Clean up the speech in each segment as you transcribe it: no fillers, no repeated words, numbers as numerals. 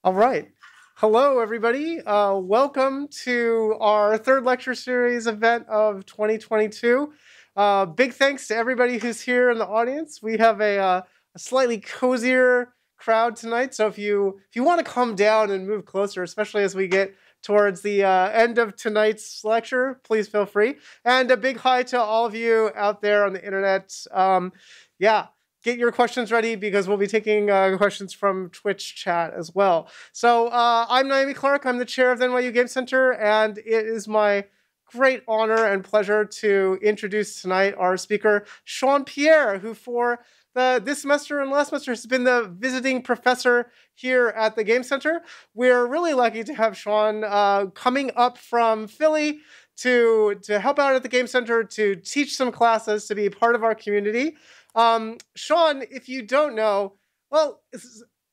All right. Hello, everybody. Welcome to our third lecture series event of 2022. Big thanks to everybody who's here in the audience. We have a slightly cozier crowd tonight, so if you want to come down and move closer, especially as we get towards the end of tonight's lecture, please feel free. And a big hi to all of you out there on the internet. Get your questions ready because we'll be taking questions from Twitch chat as well. So I'm Naomi Clark. I'm the chair of the NYU Game Center, and it is my great honor and pleasure to introduce tonight our speaker, Shawn Pierre, who for this semester and last semester has been the visiting professor here at the Game Center. We're really lucky to have Shawn coming up from Philly to help out at the Game Center, to teach some classes, to be a part of our community. Shawn, if you don't know, well,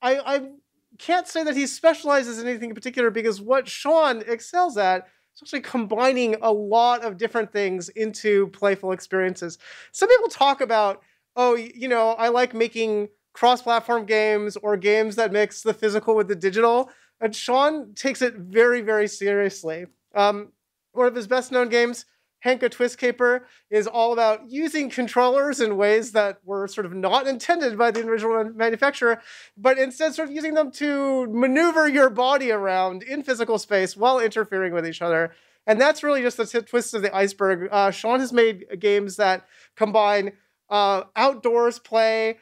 I can't say that he specializes in anything in particular, because what Shawn excels at is actually combining a lot of different things into playful experiences. Some people talk about, oh, I like making cross-platform games or games that mix the physical with the digital, and Shawn takes it very, very seriously. One of his best-known games, Henka Twist Caper, is all about using controllers in ways that were sort of not intended by the original manufacturer, but instead sort of using them to maneuver your body around in physical space while interfering with each other. And that's really just the twist of the iceberg. Shawn has made games that combine outdoors play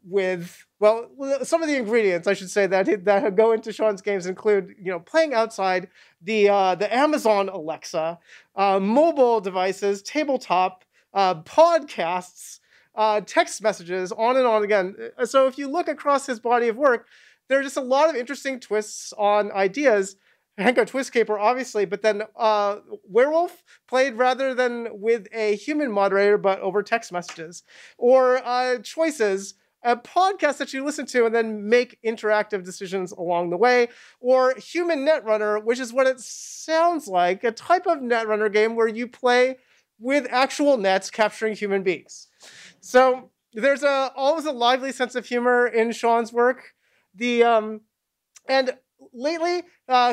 with, well, some of the ingredients, I should say, that go into Shawn's games include, playing outside, the Amazon Alexa, mobile devices, tabletop, podcasts, text messages, on and on again. So if you look across his body of work, there are just a lot of interesting twists on ideas. Henka Twist Caper, obviously, but then Werewolf played rather than with a human moderator, but over text messages. Or Choices, a podcast that you listen to and then make interactive decisions along the way. Or Human Netrunner, which is what it sounds like, a type of Netrunner game where you play with actual nets capturing human beings. So there's always a lively sense of humor in Shawn's work. And lately,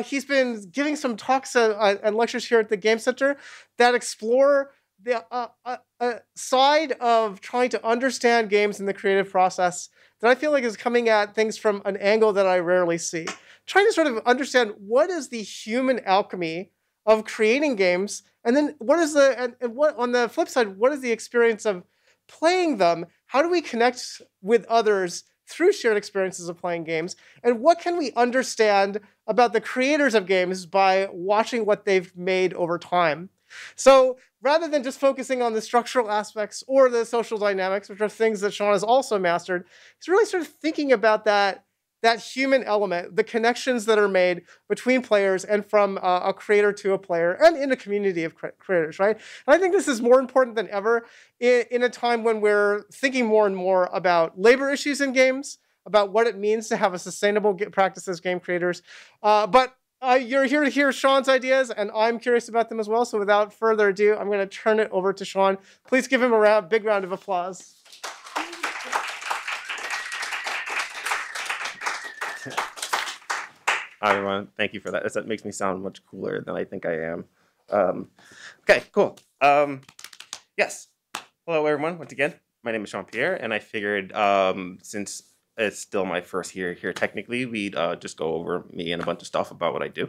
he's been giving some talks and lectures here at the Game Center that explore the side of trying to understand games in the creative process that I feel like is coming at things from an angle that I rarely see. Trying to sort of understand what is the human alchemy of creating games, and then what on the flip side, what is the experience of playing them? How do we connect with others through shared experiences of playing games? And what can we understand about the creators of games by watching what they've made over time? So rather than just focusing on the structural aspects or the social dynamics, which are things that Shawn has also mastered, he's really sort of thinking about that human element, the connections that are made between players and from a creator to a player and in a community of creators, right? And I think this is more important than ever in a time when we're thinking more and more about labor issues in games, about what it means to have a sustainable practice as game creators. But you're here to hear Shawn's ideas, and I'm curious about them as well. So without further ado, I'm going to turn it over to Shawn. Please give him a big round of applause. Hi, everyone. Thank you for that. That makes me sound much cooler than I think I am. Okay, cool. Yes. Hello, everyone. Once again, my name is Shawn Pierre, and I figured since it's still my first year here, technically, we'd just go over me and a bunch of stuff about what I do.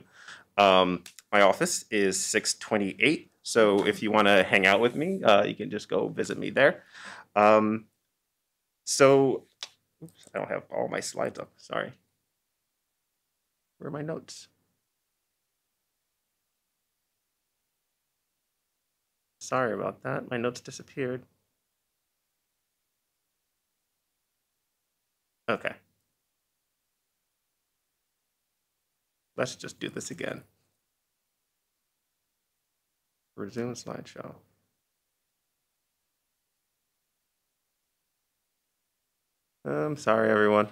My office is 628, so if you want to hang out with me, you can just go visit me there. So, oops, I don't have all my slides up. Sorry. Where are my notes? Sorry about that. My notes disappeared. Okay. Let's just do this again. Resume slideshow. I'm sorry, everyone.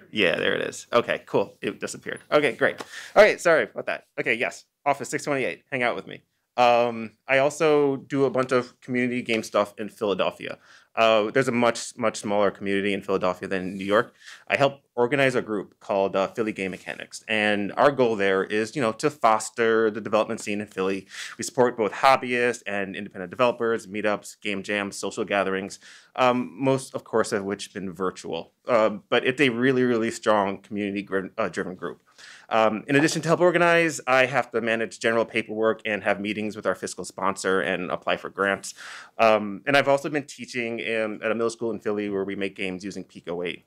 Yeah, there it is. Okay, cool. It disappeared. Okay, great. All right, sorry about that. Okay, yes, Office 628. Hang out with me. I also do a bunch of community game stuff in Philadelphia. There's a much smaller community in Philadelphia than New York. I help organize a group called Philly Game Mechanics, and our goal there is, to foster the development scene in Philly. We support both hobbyists and independent developers, meetups, game jams, social gatherings, most, of course, of which have been virtual. But it's a really strong community-driven group. In addition to help organize, I have to manage general paperwork and have meetings with our fiscal sponsor and apply for grants. And I've also been teaching at a middle school in Philly where we make games using Pico 8.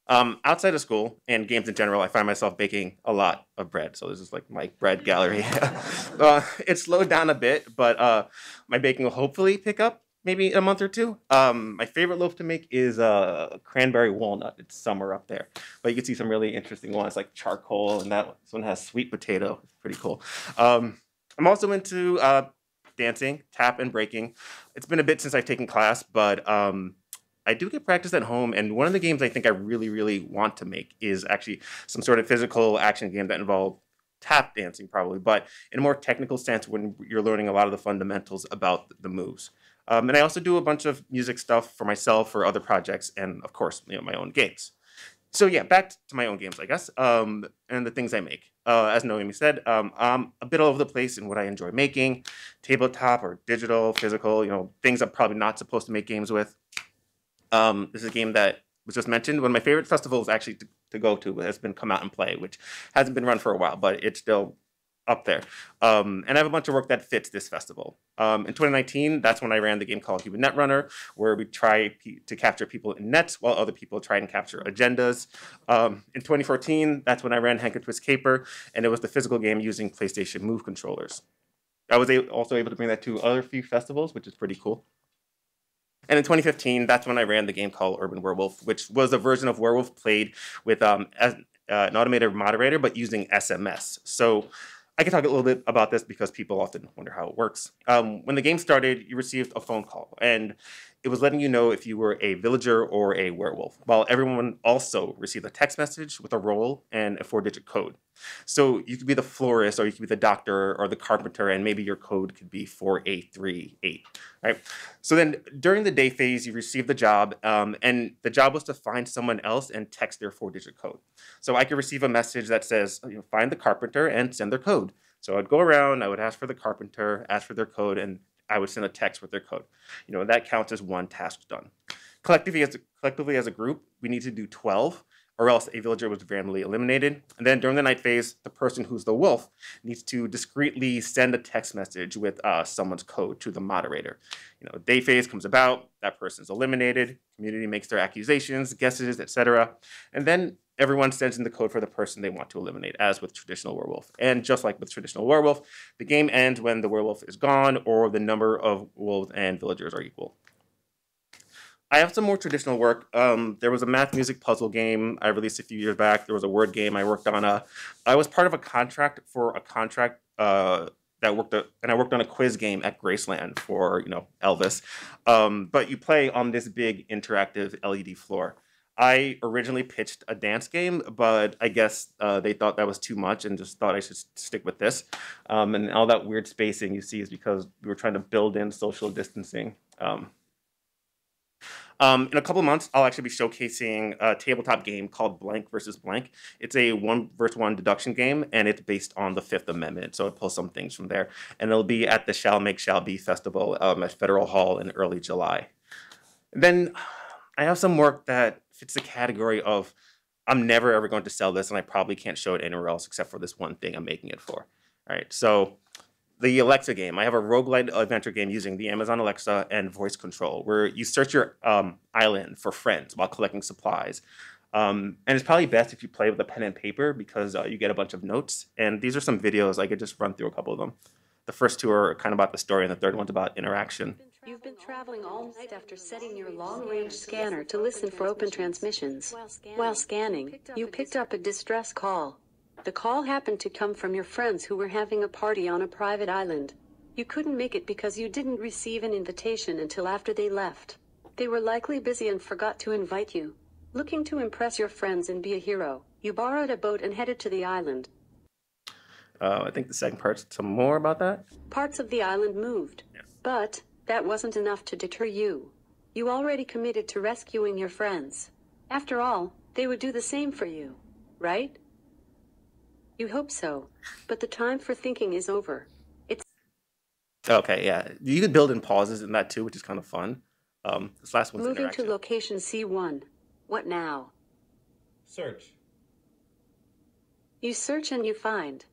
Outside of school and games in general, I find myself baking a lot of bread. So this is like my bread gallery. It slowed down a bit, but my baking will hopefully pick up maybe in a month or two. My favorite loaf to make is cranberry walnut. It's summer up there. But you can see some really interesting ones like charcoal, and this one has sweet potato. It's pretty cool. I'm also into dancing, tap, and breaking. It's been a bit since I've taken class, but I do get practice at home, and one of the games I think I really want to make is actually some sort of physical action game that involves tap dancing probably, but in a more technical sense when you're learning a lot of the fundamentals about the moves. And I also do a bunch of music stuff for myself or other projects, and of course, my own games. So yeah, back to my own games, I guess, and the things I make. As Noemi said, I'm a bit all over the place in what I enjoy making, tabletop or digital, physical, things I'm probably not supposed to make games with. This is a game that was just mentioned. One of my favorite festivals actually to go to has been Come Out and Play, which hasn't been run for a while, but it's still up there. And I have a bunch of work that fits this festival. In 2019, that's when I ran the game called Human Netrunner, where we try to capture people in nets while other people try and capture agendas. In 2014, that's when I ran Hank and Twist Caper, and it was the physical game using PlayStation Move controllers. I was also able to bring that to other few festivals, which is pretty cool. And in 2015, that's when I ran the game called Urban Werewolf, which was a version of Werewolf played with an automated moderator, but using SMS. So I can talk a little bit about this because people often wonder how it works. When the game started, you received a phone call, and it was letting you know if you were a villager or a werewolf, while everyone also received a text message with a role and a 4-digit code. So you could be the florist, or you could be the doctor or the carpenter, and maybe your code could be 4838, right? So then during the day phase, you received the job, and the job was to find someone else and text their 4-digit code. So I could receive a message that says, find the carpenter and send their code. So I'd go around, I would ask for the carpenter, ask for their code, and I would send a text with their code. That counts as one task done. Collectively as a group, we need to do 12, or else a villager was randomly eliminated. And then during the night phase, the person who's the wolf needs to discreetly send a text message with someone's code to the moderator. Day phase comes about, that person's eliminated, community makes their accusations, guesses, etc. And then everyone sends in the code for the person they want to eliminate, as with traditional werewolf. And just like with traditional werewolf, the game ends when the werewolf is gone or the number of wolves and villagers are equal. I have some more traditional work. There was a math music puzzle game I released a few years back. There was a word game I worked on. I was part of a contract and I worked on a quiz game at Graceland for Elvis. But you play on this big interactive LED floor. I originally pitched a dance game, but I guess they thought that was too much and just thought I should stick with this. And all that weird spacing you see is because we were trying to build in social distancing. In a couple of months, I'll actually be showcasing a tabletop game called Blank versus Blank. It's a 1-versus-1 deduction game, and it's based on the Fifth Amendment, so it pulls some things from there. And it'll be at the Shall Make Shall Be Festival at Federal Hall in early July. And then I have some work that fits the category of I'm never ever going to sell this, and I probably can't show it anywhere else except for this one thing I'm making it for. All right, so the Alexa game. I have a roguelite adventure game using the Amazon Alexa and voice control, where you search your island for friends while collecting supplies. And it's probably best if you play with a pen and paper because you get a bunch of notes. And these are some videos. I could just run through a couple of them. The first two are kind of about the story, and the third one's about interaction. You've been traveling all night after setting your long-range scanner to listen for open transmissions. While scanning, you picked up a distress call. The call happened to come from your friends who were having a party on a private island. You couldn't make it because you didn't receive an invitation until after they left. They were likely busy and forgot to invite you. Looking to impress your friends and be a hero, you borrowed a boat and headed to the island. I think the second part's some more about that. Parts of the island moved, but that wasn't enough to deter you. You already committed to rescuing your friends. After all, they would do the same for you, right? You hope so, but the time for thinking is over. It's Okay, yeah. You could build in pauses in that too, which is kind of fun. This last one's moving to interaction. location C1. What now? Search. You search and you find.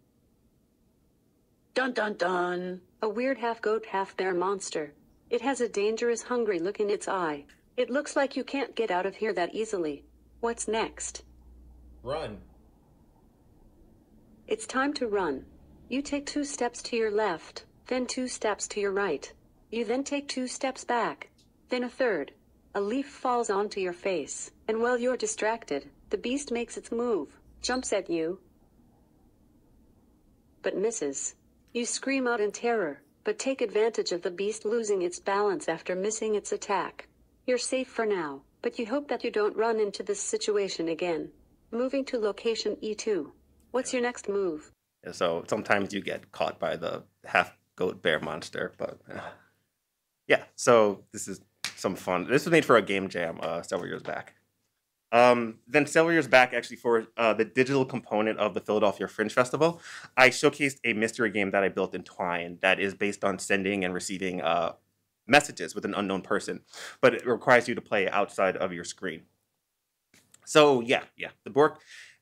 Dun dun dun! A weird half-goat, half-bear monster. It has a dangerous, hungry look in its eye. It looks like you can't get out of here that easily. What's next? Run. It's time to run. You take 2 steps to your left, then 2 steps to your right. You then take 2 steps back, then a third. A leaf falls onto your face, and while you're distracted, the beast makes its move, jumps at you, but misses. You scream out in terror, but take advantage of the beast losing its balance after missing its attack. You're safe for now, but you hope that you don't run into this situation again. Moving to location E2. What's your next move? Yeah, so sometimes you get caught by the half goat bear monster, but yeah. So this is some fun. This was made for a game jam several years back. Then several years back, actually, for the digital component of the Philadelphia Fringe Festival, I showcased a mystery game that I built in Twine that is based on sending and receiving messages with an unknown person, but it requires you to play outside of your screen. So yeah, the board,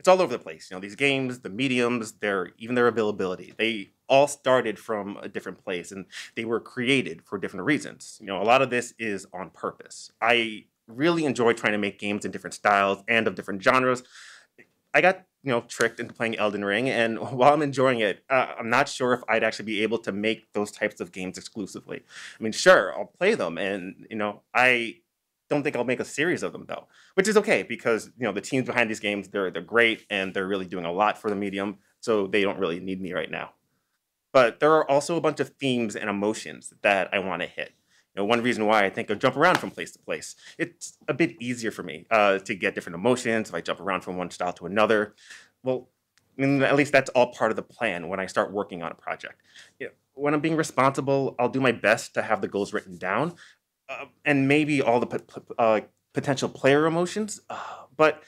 it's all over the place. You know, these games, the mediums, even their availability, they all started from a different place, and they were created for different reasons. You know, a lot of this is on purpose. I really enjoy trying to make games in different styles and of different genres. I got tricked into playing Elden Ring, and while I'm enjoying it, I'm not sure if I'd actually be able to make those types of games exclusively. I mean, sure, I'll play them, and I don't think I'll make a series of them though, which is okay because the teams behind these games, they're great and they're really doing a lot for the medium, so they don't really need me right now. But there are also a bunch of themes and emotions that I want to hit. One reason why I think I jump around from place to place. It's a bit easier for me to get different emotions if I jump around from one style to another. Well, I mean, at least that's all part of the plan when I start working on a project. When I'm being responsible, I'll do my best to have the goals written down, and maybe all the potential player emotions. But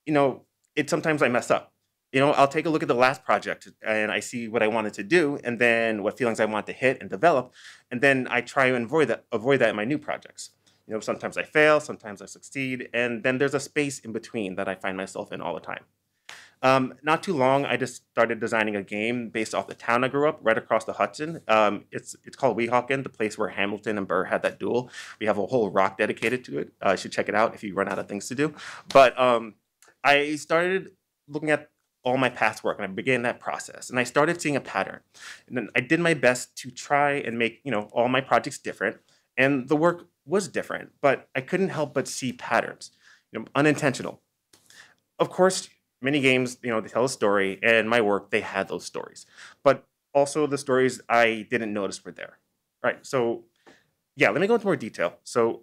it sometimes I mess up. I'll take a look at the last project and I see what I wanted to do and then what feelings I want to hit and develop. And then I try and avoid that in my new projects. Sometimes I fail, sometimes I succeed. And then there's a space in between that I find myself in all the time. Not too long, I just started designing a game based off the town I grew up, right across the Hudson. It's called Weehawken, the place where Hamilton and Burr had that duel. We have a whole rock dedicated to it. You should check it out if you run out of things to do. But I started looking at all my past work, and I began that process, and I started seeing a pattern. And then I did my best to try and make all my projects different, and the work was different, but I couldn't help but see patterns, unintentional. Of course, many games, they tell a story, and my work, they had those stories, but also the stories I didn't notice were there. Right. So yeah, let me go into more detail. So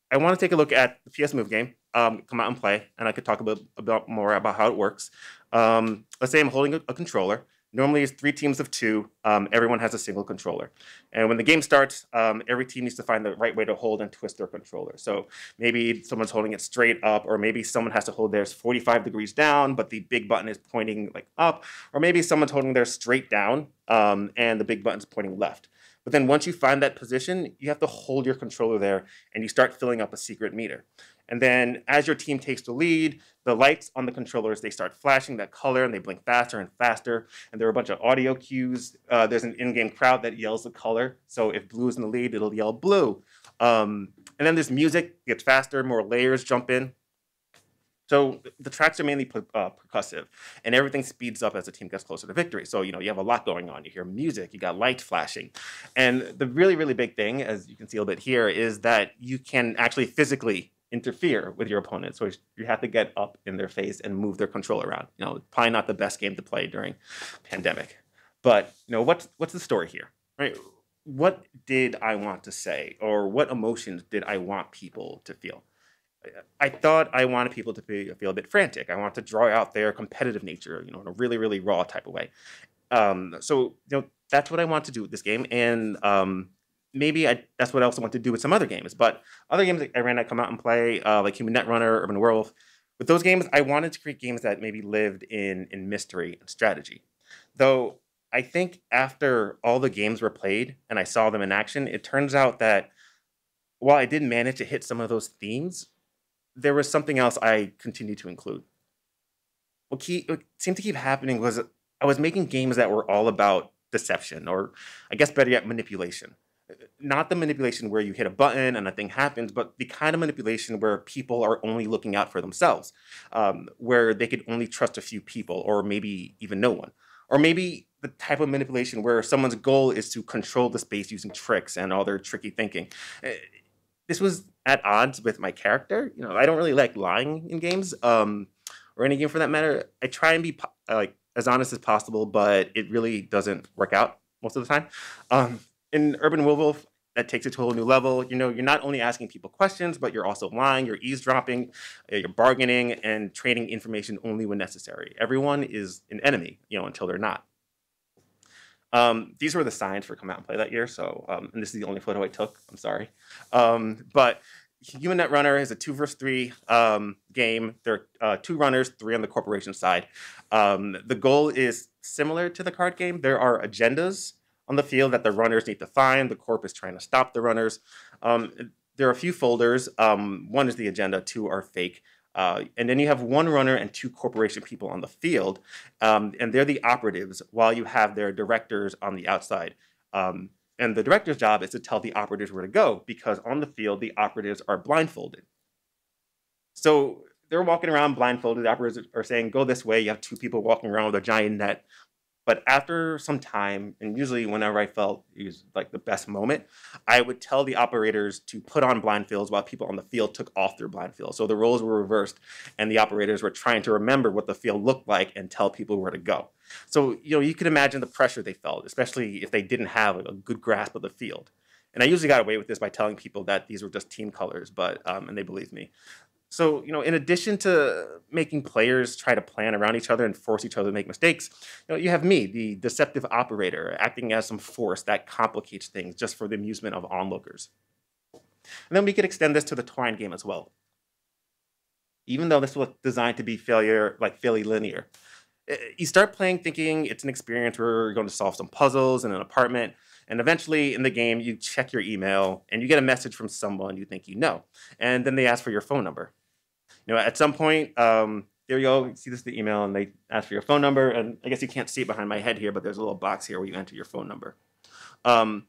I want to take a look at the PS Move game, come out and play, and I could talk about more about how it works. Let's say I'm holding a controller. Normally it's 3 teams of 2. Everyone has a single controller. And when the game starts, every team needs to find the right way to hold and twist their controller. So maybe someone's holding it straight up, or maybe someone has to hold theirs 45 degrees down, but the big button is pointing like up, or maybe someone's holding theirs straight down, and the big button's pointing left. But then once you find that position, you have to hold your controller there and you start filling up a secret meter. And then as your team takes the lead, the lights on the controllers, they start flashing that color and they blink faster and faster. And there are a bunch of audio cues. There's an in-game crowd that yells the color. So if blue is in the lead, it'll yell blue. And then there's music, gets faster, more layers jump in. So the tracks are mainly percussive, and everything speeds up as the team gets closer to victory. So, you have a lot going on. You hear music, you got lights flashing. And the really, really big thing, as you can see a little bit here, is that you can actually physically interfere with your opponent. So you have to get up in their face and move their controller around. Probably not the best game to play during pandemic. But, what's the story here, right? What did I want to say, or what emotions did I want people to feel? I thought I wanted people to feel a bit frantic. I want to draw out their competitive nature, in a really, really raw type of way. So that's what I want to do with this game. And maybe that's what I also want to do with some other games. But other games that I ran that come out and play, like Human Netrunner, Urban Werewolf, with those games, I wanted to create games that maybe lived in mystery and strategy. Though I think after all the games were played and I saw them in action, it turns out that while I did manage to hit some of those themes, there was something else I continued to include. What seemed to keep happening was I was making games that were all about deception, or I guess better yet, manipulation. Not the manipulation where you hit a button and a thing happens, but the kind of manipulation where people are only looking out for themselves, where they could only trust a few people, or maybe even no one. Or maybe the type of manipulation where someone's goal is to control the space using tricks and all their tricky thinking. This was at odds with my character. I don't really like lying in games, or any game for that matter. I try and be like as honest as possible, but it really doesn't work out most of the time. In Urban Werewolf, that takes it to a whole new level. You're not only asking people questions, but you're also lying, you're eavesdropping, you're bargaining, and trading information only when necessary. Everyone is an enemy, until they're not. These were the signs for come out and play that year. So, and this is the only photo I took. I'm sorry. But Human Netrunner is a 2 versus 3 game. There are 2 runners, 3 on the corporation side. The goal is similar to the card game. There are agendas on the field that the runners need to find. The corp is trying to stop the runners. There are a few folders. 1 is the agenda, 2 are fake. And then you have 1 runner and 2 corporation people on the field. And they're the operatives, while you have their directors on the outside. And the director's job is to tell the operatives where to go, because on the field, the operatives are blindfolded. So they're walking around blindfolded. The operatives are saying, go this way. You have 2 people walking around with a giant net. But after some time, and usually whenever I felt it was like the best moment, I would tell the operators to put on blindfolds while people on the field took off their blindfolds. So the roles were reversed, and the operators were trying to remember what the field looked like and tell people where to go. So, you can imagine the pressure they felt, especially if they didn't have a good grasp of the field. And I usually got away with this by telling people that these were just team colors, but and they believed me. So, in addition to making players try to plan around each other and force each other to make mistakes, you have me, the deceptive operator, acting as some force that complicates things just for the amusement of onlookers. And then we could extend this to the Twine game as well. Even though this was designed to be fairly linear, you start playing thinking it's an experience where you're going to solve some puzzles in an apartment, and eventually in the game, you check your email and you get a message from someone you think you know, and then they ask for your phone number. At some point, there you go, you see this in the email, and they ask for your phone number, and I guess you can't see it behind my head here, but there's a little box here where you enter your phone number. And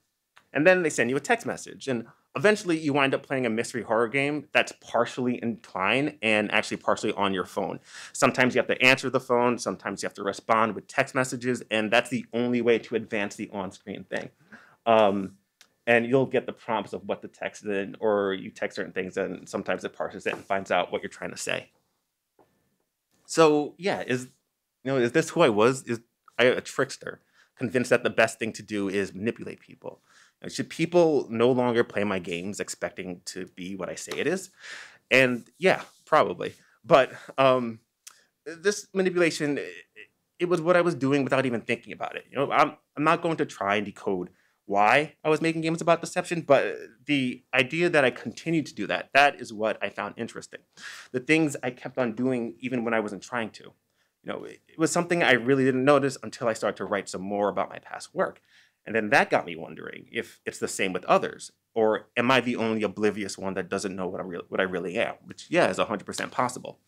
then they send you a text message, and eventually you wind up playing a mystery horror game that's partially in Twine and actually partially on your phone. Sometimes you have to answer the phone, sometimes you have to respond with text messages, and that's the only way to advance the on-screen thing. And you'll get the prompts of what to text in, or you text certain things, and sometimes it parses it and finds out what you're trying to say. So yeah, is this who I was? Is I a trickster, convinced that the best thing to do is manipulate people? Should people no longer play my games expecting to be what I say it is? And yeah, probably. But this manipulation, it was what I was doing without even thinking about it. I'm not going to try and decode why I was making games about deception, but the idea that I continued to do that is what I found interesting. The things I kept on doing even when I wasn't trying to. It was something I really didn't notice until I started to write some more about my past work. And then that got me wondering if it's the same with others, or am I the only oblivious one that doesn't know what I really am, which, yeah, is 100% possible.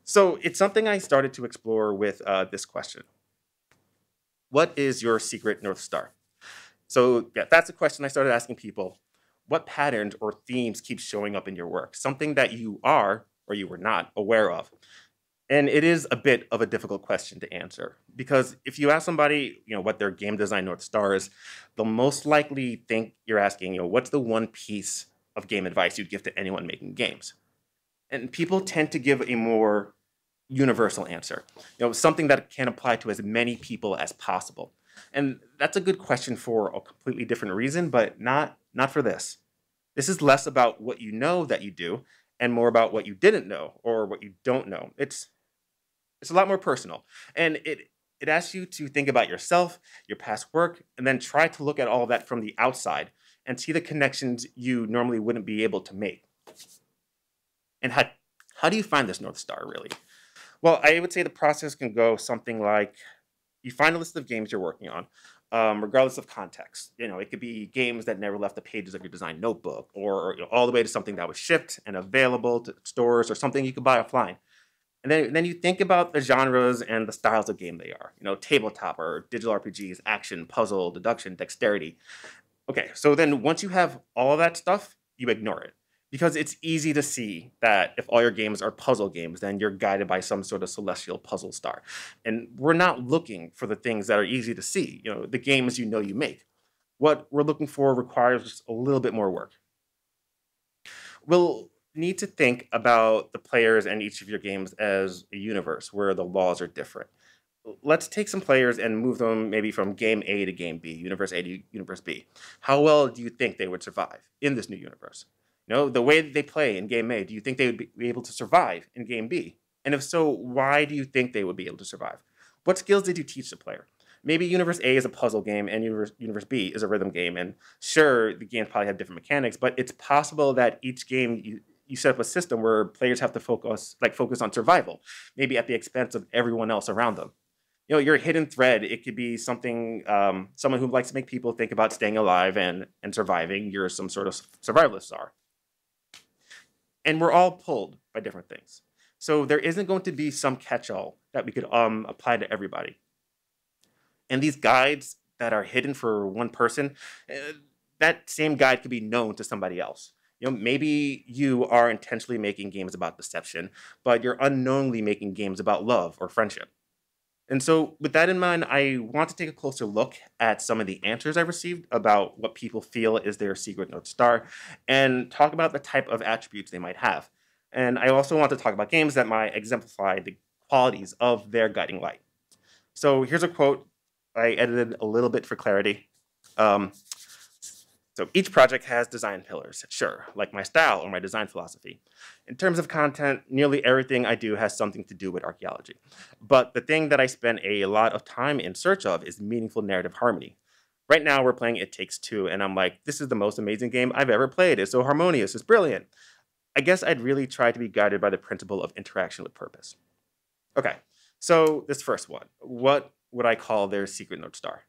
So it's something I started to explore with this question. What is your secret North Star? So yeah, that's a question I started asking people. What patterns or themes keep showing up in your work? Something that you are, or you were not, aware of. And it is a bit of a difficult question to answer, because if you ask somebody, what their game design North Star is, they'll most likely think you're asking, what's the one piece of game advice you'd give to anyone making games? And people tend to give a more universal answer, something that can apply to as many people as possible. And that's a good question for a completely different reason, but not for this. This is less about what you know that you do, and more about what you didn't know or what you don't know. It's a lot more personal, and it asks you to think about yourself, your past work, and then try to look at all of that from the outside and see the connections you normally wouldn't be able to make. And how do you find this North Star, really? Well, I would say the process can go something like you find a list of games you're working on, regardless of context. It could be games that never left the pages of your design notebook, or all the way to something that was shipped and available to stores, or something you could buy offline. And then you think about the genres and the styles of game they are. Tabletop or digital RPGs, action, puzzle, deduction, dexterity. Okay, so then once you have all of that stuff, you ignore it. Because it's easy to see that if all your games are puzzle games, then you're guided by some sort of celestial puzzle star. And we're not looking for the things that are easy to see, the games you make. What we're looking for requires just a little bit more work. We'll need to think about the players and each of your games as a universe where the laws are different. Let's take some players and move them maybe from game A to game B, universe A to universe B. How well do you think they would survive in this new universe? The way that they play in game A, do you think they would be able to survive in game B? And if so, why do you think they would be able to survive? What skills did you teach the player? Maybe universe A is a puzzle game and universe B is a rhythm game. And sure, the games probably have different mechanics, but it's possible that each game you set up a system where players have to focus on survival, maybe at the expense of everyone else around them. Your hidden thread, it could be something, someone who likes to make people think about staying alive and surviving. You're some sort of survivalist are. And we're all pulled by different things. So there isn't going to be some catch-all that we could apply to everybody. And these guides that are hidden for one person, that same guide could be known to somebody else. Maybe you are intentionally making games about deception, but you're unknowingly making games about love or friendship. And so with that in mind, I want to take a closer look at some of the answers I've received about what people feel is their secret North Star and talk about the type of attributes they might have. And I also want to talk about games that might exemplify the qualities of their guiding light. So here's a quote I edited a little bit for clarity. So each project has design pillars, sure, like my style or my design philosophy. In terms of content, nearly everything I do has something to do with archaeology. But the thing that I spend a lot of time in search of is meaningful narrative harmony. Right now, we're playing It Takes Two, and I'm like, this is the most amazing game I've ever played. It's so harmonious, it's brilliant. I guess I'd really try to be guided by the principle of interaction with purpose. Okay, so this first one, what would I call their secret North Star?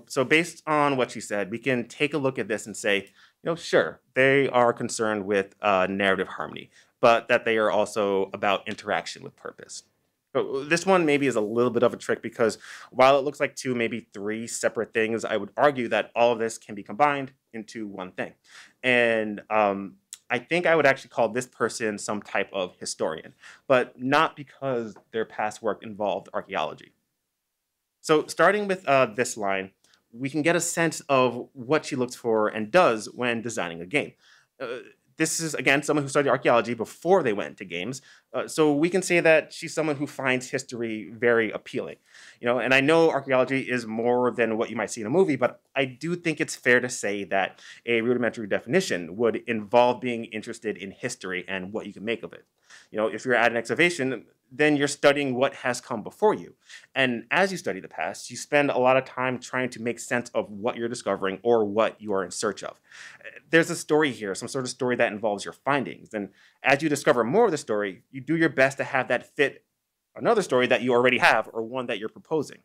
So based on what she said, we can take a look at this and say, sure, they are concerned with narrative harmony, but that they are also about interaction with purpose. So this one maybe is a little bit of a trick because while it looks like two, maybe three separate things, I would argue that all of this can be combined into one thing. And I think I would actually call this person some type of historian, but not because their past work involved archaeology. So starting with this line, we can get a sense of what she looks for and does when designing a game. This is, again, someone who studied archaeology before they went into games. So we can say that she's someone who finds history very appealing. And I know archaeology is more than what you might see in a movie, but I do think it's fair to say that a rudimentary definition would involve being interested in history and what you can make of it. If you're at an excavation, then you're studying what has come before you. And as you study the past, you spend a lot of time trying to make sense of what you're discovering or what you are in search of. There's a story here, some sort of story that involves your findings. And as you discover more of the story, you do your best to have that fit another story that you already have or one that you're proposing.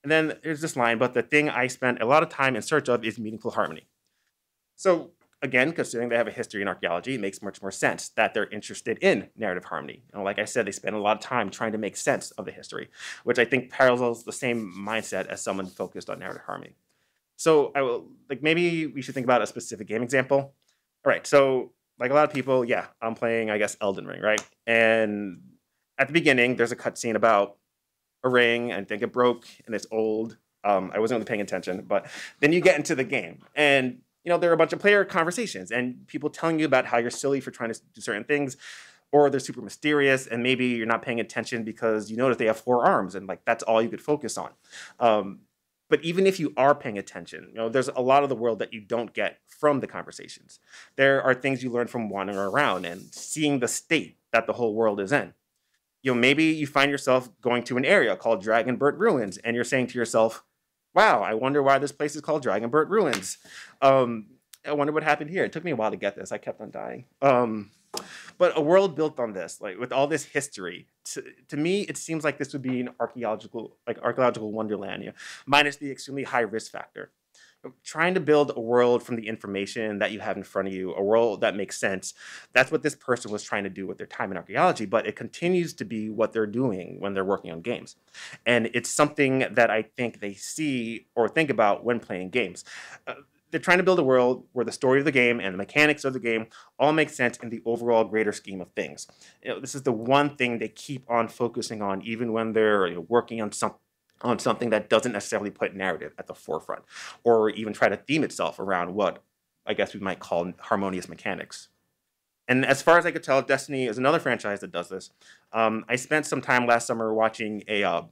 And then there's this line, but the thing I spent a lot of time in search of is meaningful harmony. So again, considering they have a history in archaeology, it makes much more sense that they're interested in narrative harmony. Like I said, they spend a lot of time trying to make sense of the history, which I think parallels the same mindset as someone focused on narrative harmony. So maybe we should think about a specific game example. All right, so like a lot of people, yeah, I'm playing, I guess, Elden Ring, right? And at the beginning, there's a cutscene about a ring, and I think it broke, and it's old. I wasn't really paying attention, but then you get into the game, and there are a bunch of player conversations and people telling you about how you're silly for trying to do certain things, or they're super mysterious, and maybe you're not paying attention because you notice they have 4 arms, and that's all you could focus on. But even if you are paying attention, there's a lot of the world that you don't get from the conversations. There are things you learn from wandering around and seeing the state that the whole world is in. Maybe you find yourself going to an area called Dragonbird Ruins, and you're saying to yourself, wow, I wonder why this place is called Dragonbird Ruins. I wonder what happened here. It took me a while to get this. I kept on dying. But a world built on this, like with all this history, to me, it seems like this would be an archaeological wonderland, minus the extremely high risk factor. Trying to build a world from the information that you have in front of you, a world that makes sense. That's what this person was trying to do with their time in archaeology, but it continues to be what they're doing when they're working on games. And it's something that I think they see or think about when playing games. They're trying to build a world where the story of the game and the mechanics of the game all make sense in the overall greater scheme of things. This is the one thing they keep on focusing on, even when they're working on something that doesn't necessarily put narrative at the forefront, or even try to theme itself around what I guess we might call harmonious mechanics. And as far as I could tell, Destiny is another franchise that does this. I spent some time last summer watching a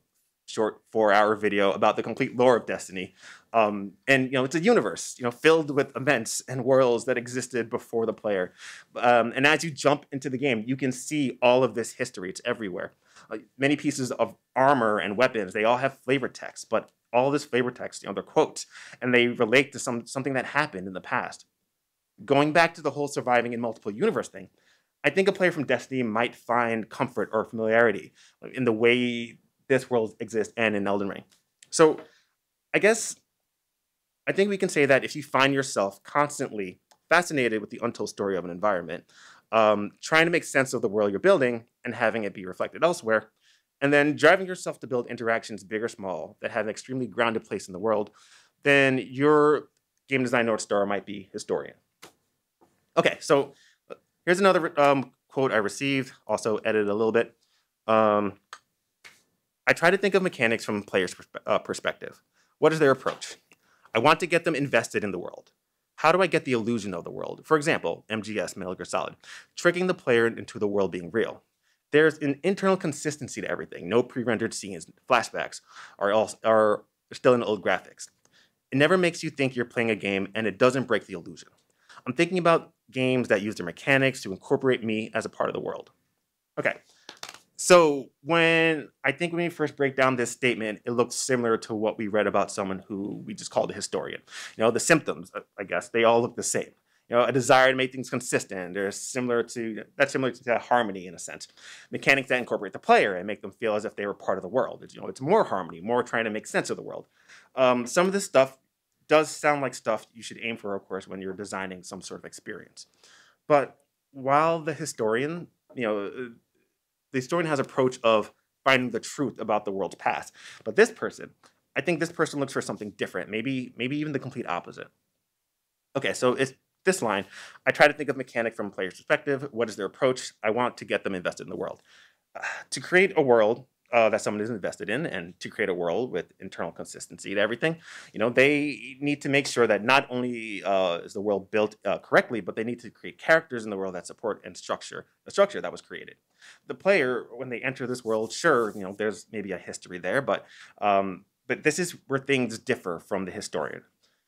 short 4-hour video about the complete lore of Destiny. And it's a universe, filled with events and worlds that existed before the player. And as you jump into the game, you can see all of this history. It's everywhere. Many pieces of armor and weapons, they all have flavor text, but all this flavor text, they're quotes, and they relate to something that happened in the past. Going back to the whole surviving in multiple universe thing, I think a player from Destiny might find comfort or familiarity in the way this world exists and in Elden Ring. So I think we can say that if you find yourself constantly fascinated with the untold story of an environment, trying to make sense of the world you're building and having it be reflected elsewhere, and then driving yourself to build interactions big or small that have an extremely grounded place in the world, then your game design North Star might be historian. Okay, so here's another quote I received, also edited a little bit. I try to think of mechanics from a player's perspective. What is their approach? I want to get them invested in the world. How do I get the illusion of the world? For example, MGS, Metal Gear Solid, tricking the player into the world being real. There's an internal consistency to everything. No pre-rendered scenes, flashbacks are still in old graphics. It never makes you think you're playing a game, and it doesn't break the illusion. I'm thinking about games that use their mechanics to incorporate me as a part of the world. Okay, so when we first break down this statement, it looks similar to what we read about someone who we just called a historian. The symptoms, I guess, they all look the same. A desire to make things consistent. That's similar to harmony in a sense. Mechanics that incorporate the player and make them feel as if they were part of the world. It's more harmony, more trying to make sense of the world. Some of this stuff does sound like stuff you should aim for, of course, when you're designing some sort of experience. But while the historian, the historian has an approach of finding the truth about the world's past. But I think this person looks for something different, maybe even the complete opposite. Okay, so it's this line. I try to think of mechanic from a player's perspective. What is their approach? I want to get them invested in the world. To create a world that someone is invested in, and to create a world with internal consistency to everything, they need to make sure that not only is the world built correctly, but they need to create characters in the world that support and structure the structure that was created. The player, when they enter this world, sure, there's maybe a history there, but this is where things differ from the historian.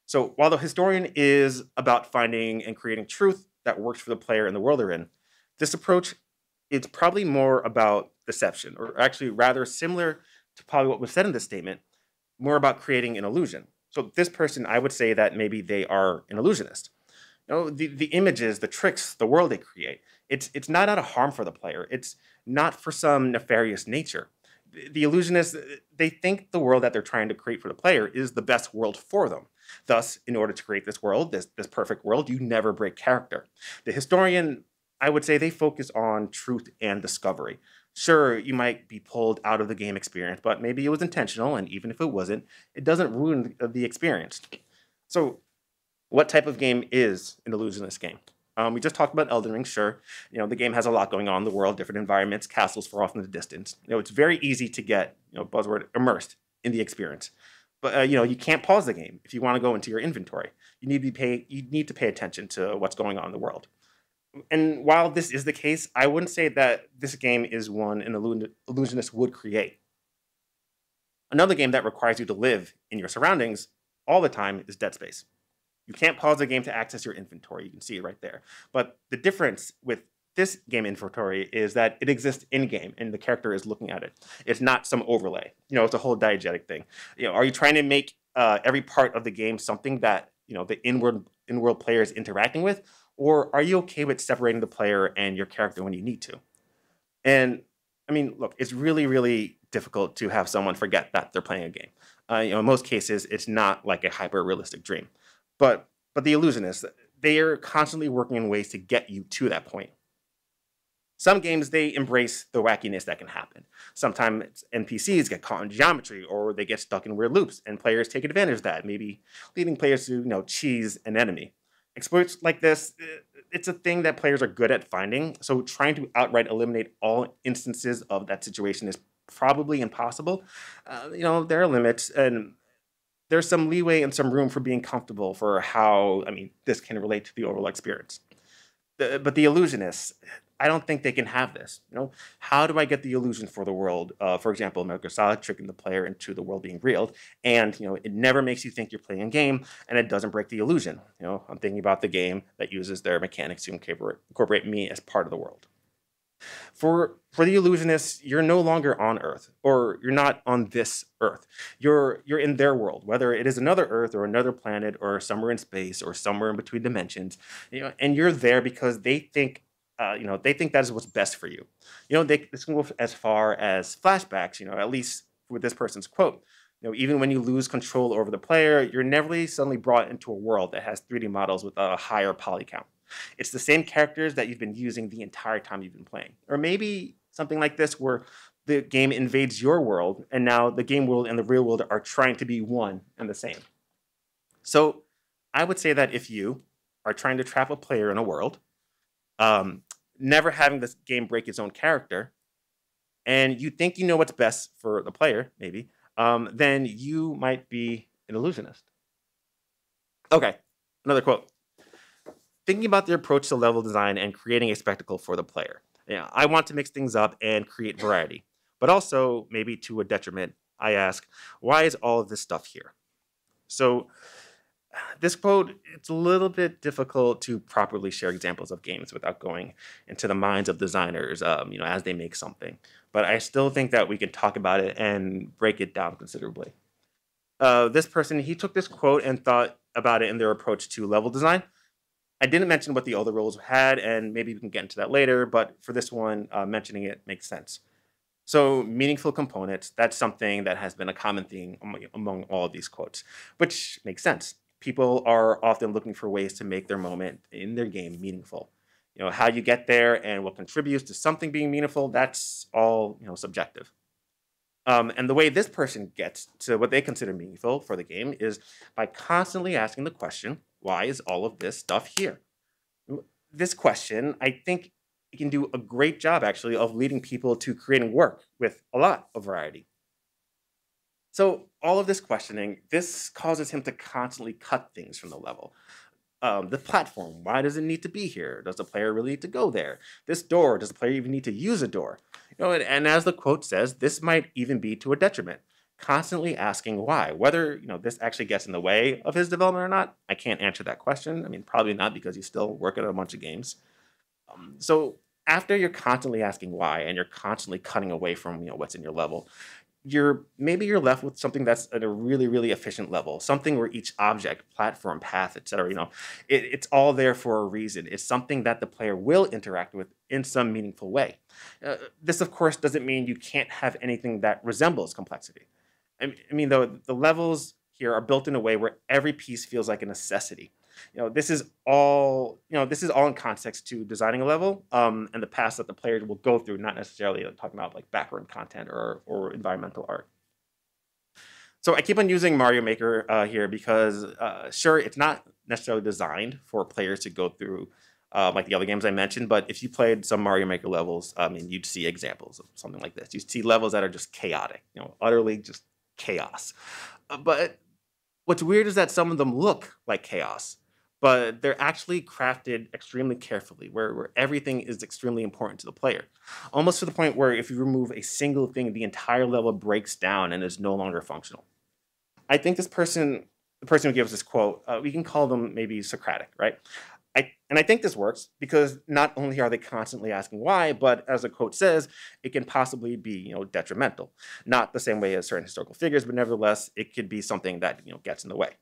So while the historian is about finding and creating truth that works for the player and the world they're in, this approach is probably more about deception, or actually rather similar to probably what was said in this statement, more about creating an illusion. So this person, I would say that maybe they are an illusionist. The images, the tricks, the world they create, it's not out of harm for the player. It's not for some nefarious nature. The illusionists, they think the world that they're trying to create for the player is the best world for them. Thus, in order to create this world, this perfect world, you never break character. The historian, I would say they focus on truth and discovery. Sure, you might be pulled out of the game experience, but maybe it was intentional, and even if it wasn't, it doesn't ruin the experience. So, what type of game is an illusionist game? We just talked about Elden Ring, sure. The game has a lot going on in the world, different environments, castles far off in the distance. It's very easy to get, buzzword, immersed in the experience. But, you can't pause the game if you want to go into your inventory. You need to pay attention to what's going on in the world. And while this is the case, I wouldn't say that this game is one an illusionist would create. Another game that requires you to live in your surroundings all the time is Dead Space. You can't pause the game to access your inventory. You can see it right there. But the difference with this game inventory is that it exists in-game, and the character is looking at it. It's not some overlay. It's a whole diegetic thing. Are you trying to make every part of the game something that the in-world player is interacting with, or are you okay with separating the player and your character when you need to? And I mean, look, it's really, really difficult to have someone forget that they're playing a game. In most cases, it's not like a hyper-realistic dream. But the illusionists, they are constantly working in ways to get you to that point. Some games, they embrace the wackiness that can happen. Sometimes NPCs get caught in geometry, or they get stuck in weird loops, and players take advantage of that, maybe leading players to cheese an enemy. Exploits like this, it's a thing that players are good at finding, so trying to outright eliminate all instances of that situation is probably impossible. There are limits, and there's some leeway and some room for being comfortable for how, this can relate to the overall experience. But the illusionists, I don't think they can have this. How do I get the illusion for the world? For example, Metal Gear Solid tricking the player into the world being real, and it never makes you think you're playing a game, and it doesn't break the illusion. I'm thinking about the game that uses their mechanics to incorporate me as part of the world. For the illusionists, you're no longer on Earth, or you're not on this Earth. You're in their world, whether it is another Earth or another planet or somewhere in space or somewhere in between dimensions. And you're there because they think that is what's best for you. This can go as far as flashbacks. At least with this person's quote. Even when you lose control over the player, you're never suddenly brought into a world that has 3D models with a higher poly count. It's the same characters that you've been using the entire time you've been playing. Or maybe something like this where the game invades your world, and now the game world and the real world are trying to be one and the same. So I would say that if you are trying to trap a player in a world, never having this game break its own character, and you think you know what's best for the player, maybe, then you might be an illusionist. Okay, another quote. Thinking about the approach to level design and creating a spectacle for the player. I want to mix things up and create variety, but also maybe to a detriment. I ask, why is all of this stuff here? So this quote, it's a little bit difficult to properly share examples of games without going into the minds of designers, as they make something. But I still think that we can talk about it and break it down considerably. This person, he took this quote and thought about it in their approach to level design. I didn't mention what the other roles had, and maybe we can get into that later, but for this one, mentioning it makes sense. So meaningful components, that's something that has been a common theme among all of these quotes, which makes sense. People are often looking for ways to make their moment in their game meaningful. How you get there and what contributes to something being meaningful, that's all subjective. And the way this person gets to what they consider meaningful for the game is by constantly asking the question, why is all of this stuff here? This question, I think it can do a great job, actually, of leading people to creating work with a lot of variety. So all of this questioning, this causes him to constantly cut things from the level. The platform, why does it need to be here? Does the player really need to go there? This door, does the player even need to use a door? And as the quote says, this might even be to a detriment. Constantly asking why, whether this actually gets in the way of his development or not, I can't answer that question. Probably not, because he's still working on a bunch of games. So after you're constantly asking why and you're constantly cutting away from what's in your level, you're left with something that's at a really, really efficient level, something where each object, platform, path, etc., it's all there for a reason. It's something that the player will interact with in some meaningful way. This, of course, doesn't mean you can't have anything that resembles complexity. Though the levels here are built in a way where every piece feels like a necessity. This is all in context to designing a level, and the paths that the player will go through, not necessarily talking about like background content or environmental art. So I keep on using Mario Maker here because, sure, it's not necessarily designed for players to go through like the other games I mentioned, but if you played some Mario Maker levels, you'd see examples of something like this. You'd see levels that are just chaotic, utterly just chaos. But what's weird is that some of them look like chaos, but they're actually crafted extremely carefully, where everything is extremely important to the player. Almost to the point where if you remove a single thing, the entire level breaks down and is no longer functional. I think the person who gives this quote, we can call them maybe Socratic, right? And I think this works because not only are they constantly asking why, but as the quote says, it can possibly be detrimental. Not the same way as certain historical figures, but nevertheless, it could be something that gets in the way.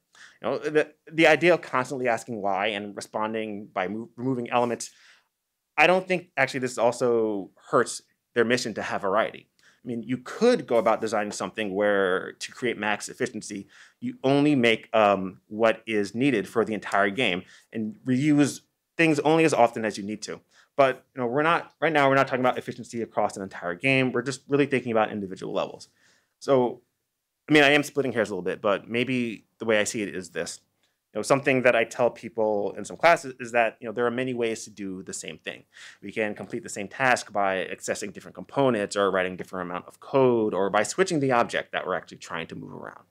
The idea of constantly asking why and responding by removing elements, I don't think actually this also hurts their mission to have variety. I mean, you could go about designing something where to create max efficiency, you only make what is needed for the entire game and reuse things only as often as you need to. But we're not right now. We're not talking about efficiency across an entire game. We're just really thinking about individual levels. So, I mean, I am splitting hairs a little bit, but maybe the way I see it is this. Something that I tell people in some classes is that there are many ways to do the same thing. We can complete the same task by accessing different components or writing different amount of code or by switching the object that we're actually trying to move around.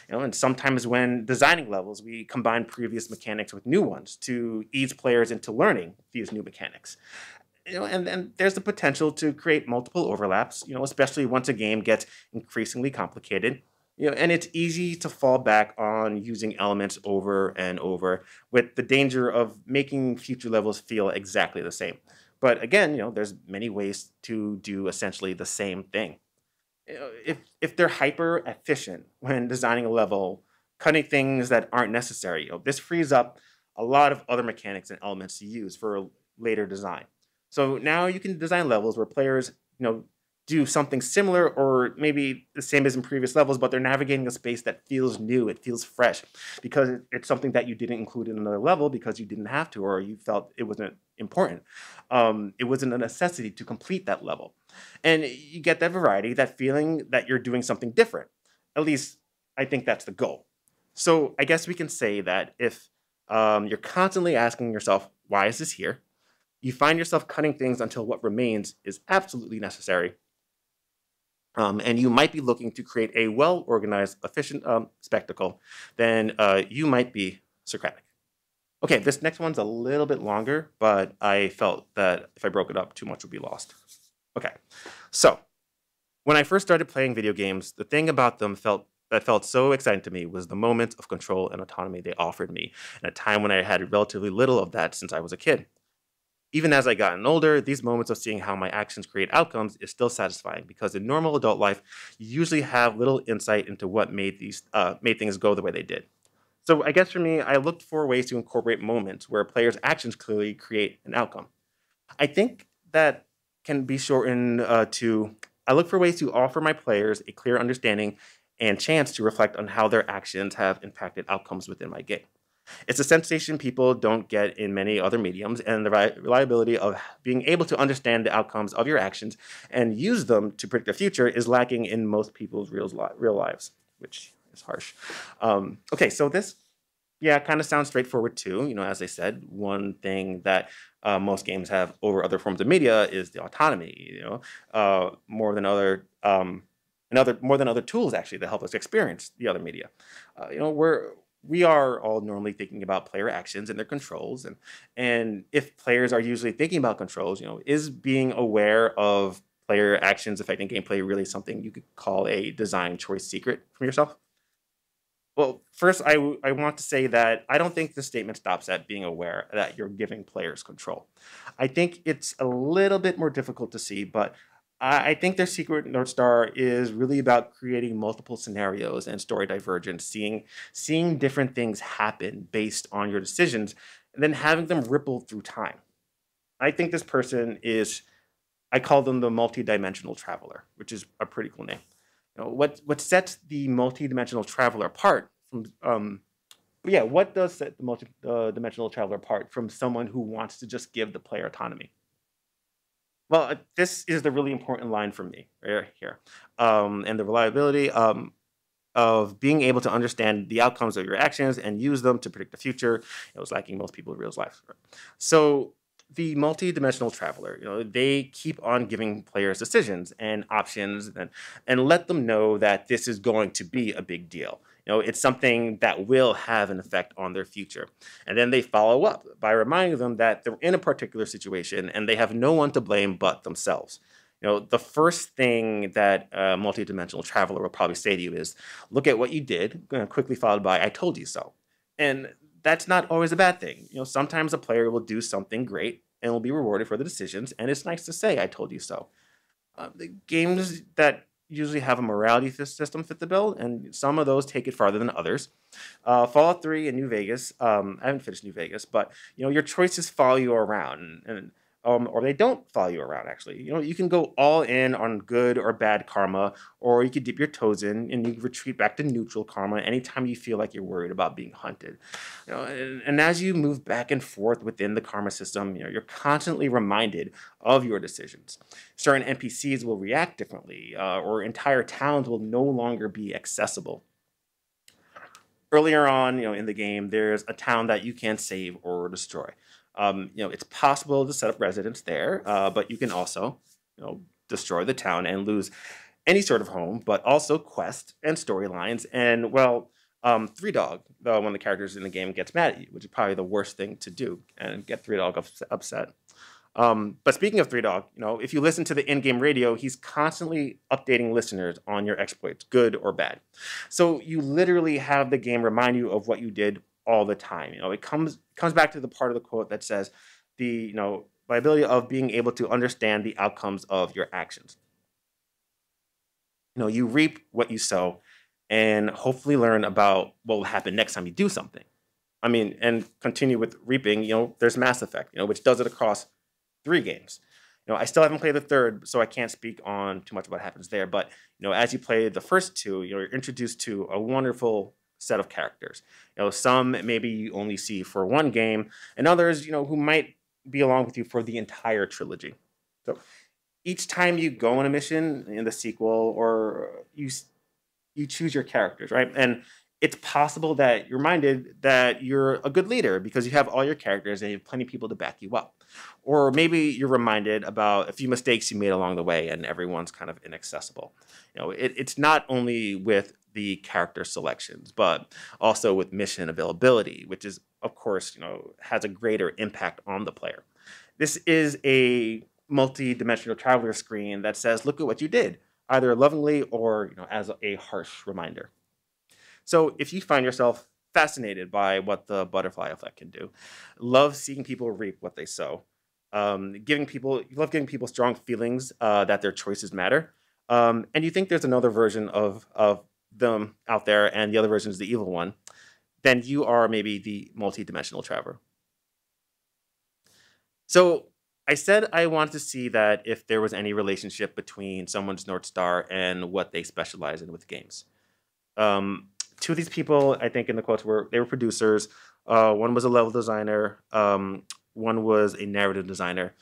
And sometimes when designing levels, we combine previous mechanics with new ones to ease players into learning these new mechanics. And there's the potential to create multiple overlaps, especially once a game gets increasingly complicated. And it's easy to fall back on using elements over and over with the danger of making future levels feel exactly the same. But again, there's many ways to do essentially the same thing. If they're hyper efficient when designing a level, cutting things that aren't necessary, this frees up a lot of other mechanics and elements to use for later design. So now you can design levels where players, do something similar or maybe the same as in previous levels, but they're navigating a space that feels new, it feels fresh, because it's something that you didn't include in another level because you didn't have to or you felt it wasn't important. It wasn't a necessity to complete that level. And you get that variety, that feeling that you're doing something different. At least I think that's the goal. So I guess we can say that if you're constantly asking yourself, why is this here? You find yourself cutting things until what remains is absolutely necessary. And you might be looking to create a well-organized, efficient spectacle, then you might be Socratic. Okay, this next one's a little bit longer, but I felt that if I broke it up, too much would be lost. Okay, so when I first started playing video games, the thing about them that felt so exciting to me was the moments of control and autonomy they offered me at a time when I had relatively little of that since I was a kid. Even as I gotten older, these moments of seeing how my actions create outcomes is still satisfying because in normal adult life, you usually have little insight into what made things go the way they did. So I guess for me, I looked for ways to incorporate moments where a player's actions clearly create an outcome. I think that can be shortened to I look for ways to offer my players a clear understanding and chance to reflect on how their actions have impacted outcomes within my game. It's a sensation people don't get in many other mediums, and the reliability of being able to understand the outcomes of your actions and use them to predict the future is lacking in most people's real lives, which is harsh. Okay, so this, kind of sounds straightforward too. As I said, one thing that most games have over other forms of media is the autonomy. More than other. More than other tools actually that help us experience the other media. We are all normally thinking about player actions and their controls, and if players are usually thinking about controls, is being aware of player actions affecting gameplay really something you could call a design choice secret from yourself? Well, first, I want to say that I don't think the statement stops at being aware that you're giving players control. I think it's a little bit more difficult to see, but I think their secret North Star is really about creating multiple scenarios and story divergence, seeing different things happen based on your decisions, and then having them ripple through time. I think this person I call them the multidimensional traveler, which is a pretty cool name. What sets the multidimensional traveler apart from what does set the multidimensional traveler apart from someone who wants to just give the player autonomy? Well, this is the really important line for me right here, and the reliability of being able to understand the outcomes of your actions and use them to predict the future. It was lacking most people in real life. Right? So the multi-dimensional traveler, they keep on giving players decisions and options and let them know that this is going to be a big deal. It's something that will have an effect on their future. And then they follow up by reminding them that they're in a particular situation and they have no one to blame but themselves. The first thing that a multidimensional traveler will probably say to you is, look at what you did, quickly followed by, I told you so. And that's not always a bad thing. Sometimes a player will do something great and will be rewarded for the decisions, and it's nice to say, "I told you so." The games that usually have a morality system fit the bill, and some of those take it farther than others. Fallout 3 and New Vegas. I haven't finished New Vegas, but your choices follow you around, or they don't follow you around. Actually, you can go all in on good or bad karma, or you could dip your toes in and you retreat back to neutral karma anytime you feel like you're worried about being hunted. And as you move back and forth within the karma system, you're constantly reminded of your decisions. Certain NPCs will react differently, or entire towns will no longer be accessible. Earlier on, in the game, there's a town that you can save or destroy. It's possible to set up residence there, but you can also, destroy the town and lose any sort of home, but also quests and storylines. And Three Dog, one of the characters in the game, gets mad at you, which is probably the worst thing to do, and get Three Dog upset. But speaking of Three Dog, if you listen to the in-game radio, he's constantly updating listeners on your exploits, good or bad. So you literally have the game remind you of what you did all the time. It comes back to the part of the quote that says the viability of being able to understand the outcomes of your actions. You reap what you sow, and hopefully learn about what will happen next time you do something. And continue with reaping. There's Mass Effect, which does it across 3 games. I still haven't played the third, so I can't speak on too much of what happens there. But as you play the first 2, you're introduced to a wonderful set of characters. Some maybe you only see for 1 game, and others, who might be along with you for the entire trilogy. So each time you go on a mission in the sequel, or you choose your characters, right? And it's possible that you're reminded that you're a good leader because you have all your characters and you have plenty of people to back you up. Or maybe you're reminded about a few mistakes you made along the way and everyone's kind of inaccessible. It's not only with the character selections, but also with mission availability, which is, of course, has a greater impact on the player. This is a multi-dimensional traveler screen that says, "Look at what you did," either lovingly or as a harsh reminder. So if you find yourself fascinated by what the butterfly effect can do, love seeing people reap what they sow, you love giving people strong feelings that their choices matter, and you think there's another version of them out there, and the other version is the evil one, then you are maybe the multi-dimensional traveler. So I said I wanted to see that if there was any relationship between someone's North Star and what they specialize in with games. 2 of these people, I think in the quotes, were producers. One was a level designer. One was a narrative designer.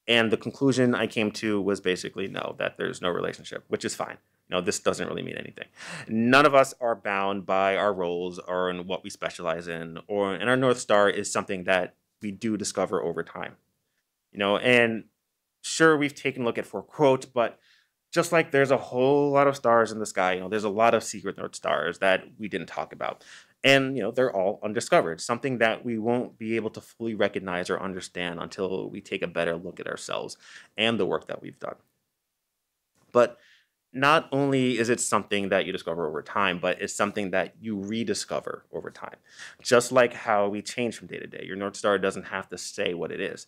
And the conclusion I came to was basically no, that there's no relationship, which is fine. This doesn't really mean anything. None of us are bound by our roles or in what we specialize in, and our North Star is something that we do discover over time. And sure, we've taken a look at 4 quotes, but just like there's a whole lot of stars in the sky, there's a lot of secret North Stars that we didn't talk about. And, they're all undiscovered, something that we won't be able to fully recognize or understand until we take a better look at ourselves and the work that we've done. But not only is it something that you discover over time, but it's something that you rediscover over time. Just like how we change from day to day. Your North Star doesn't have to say what it is.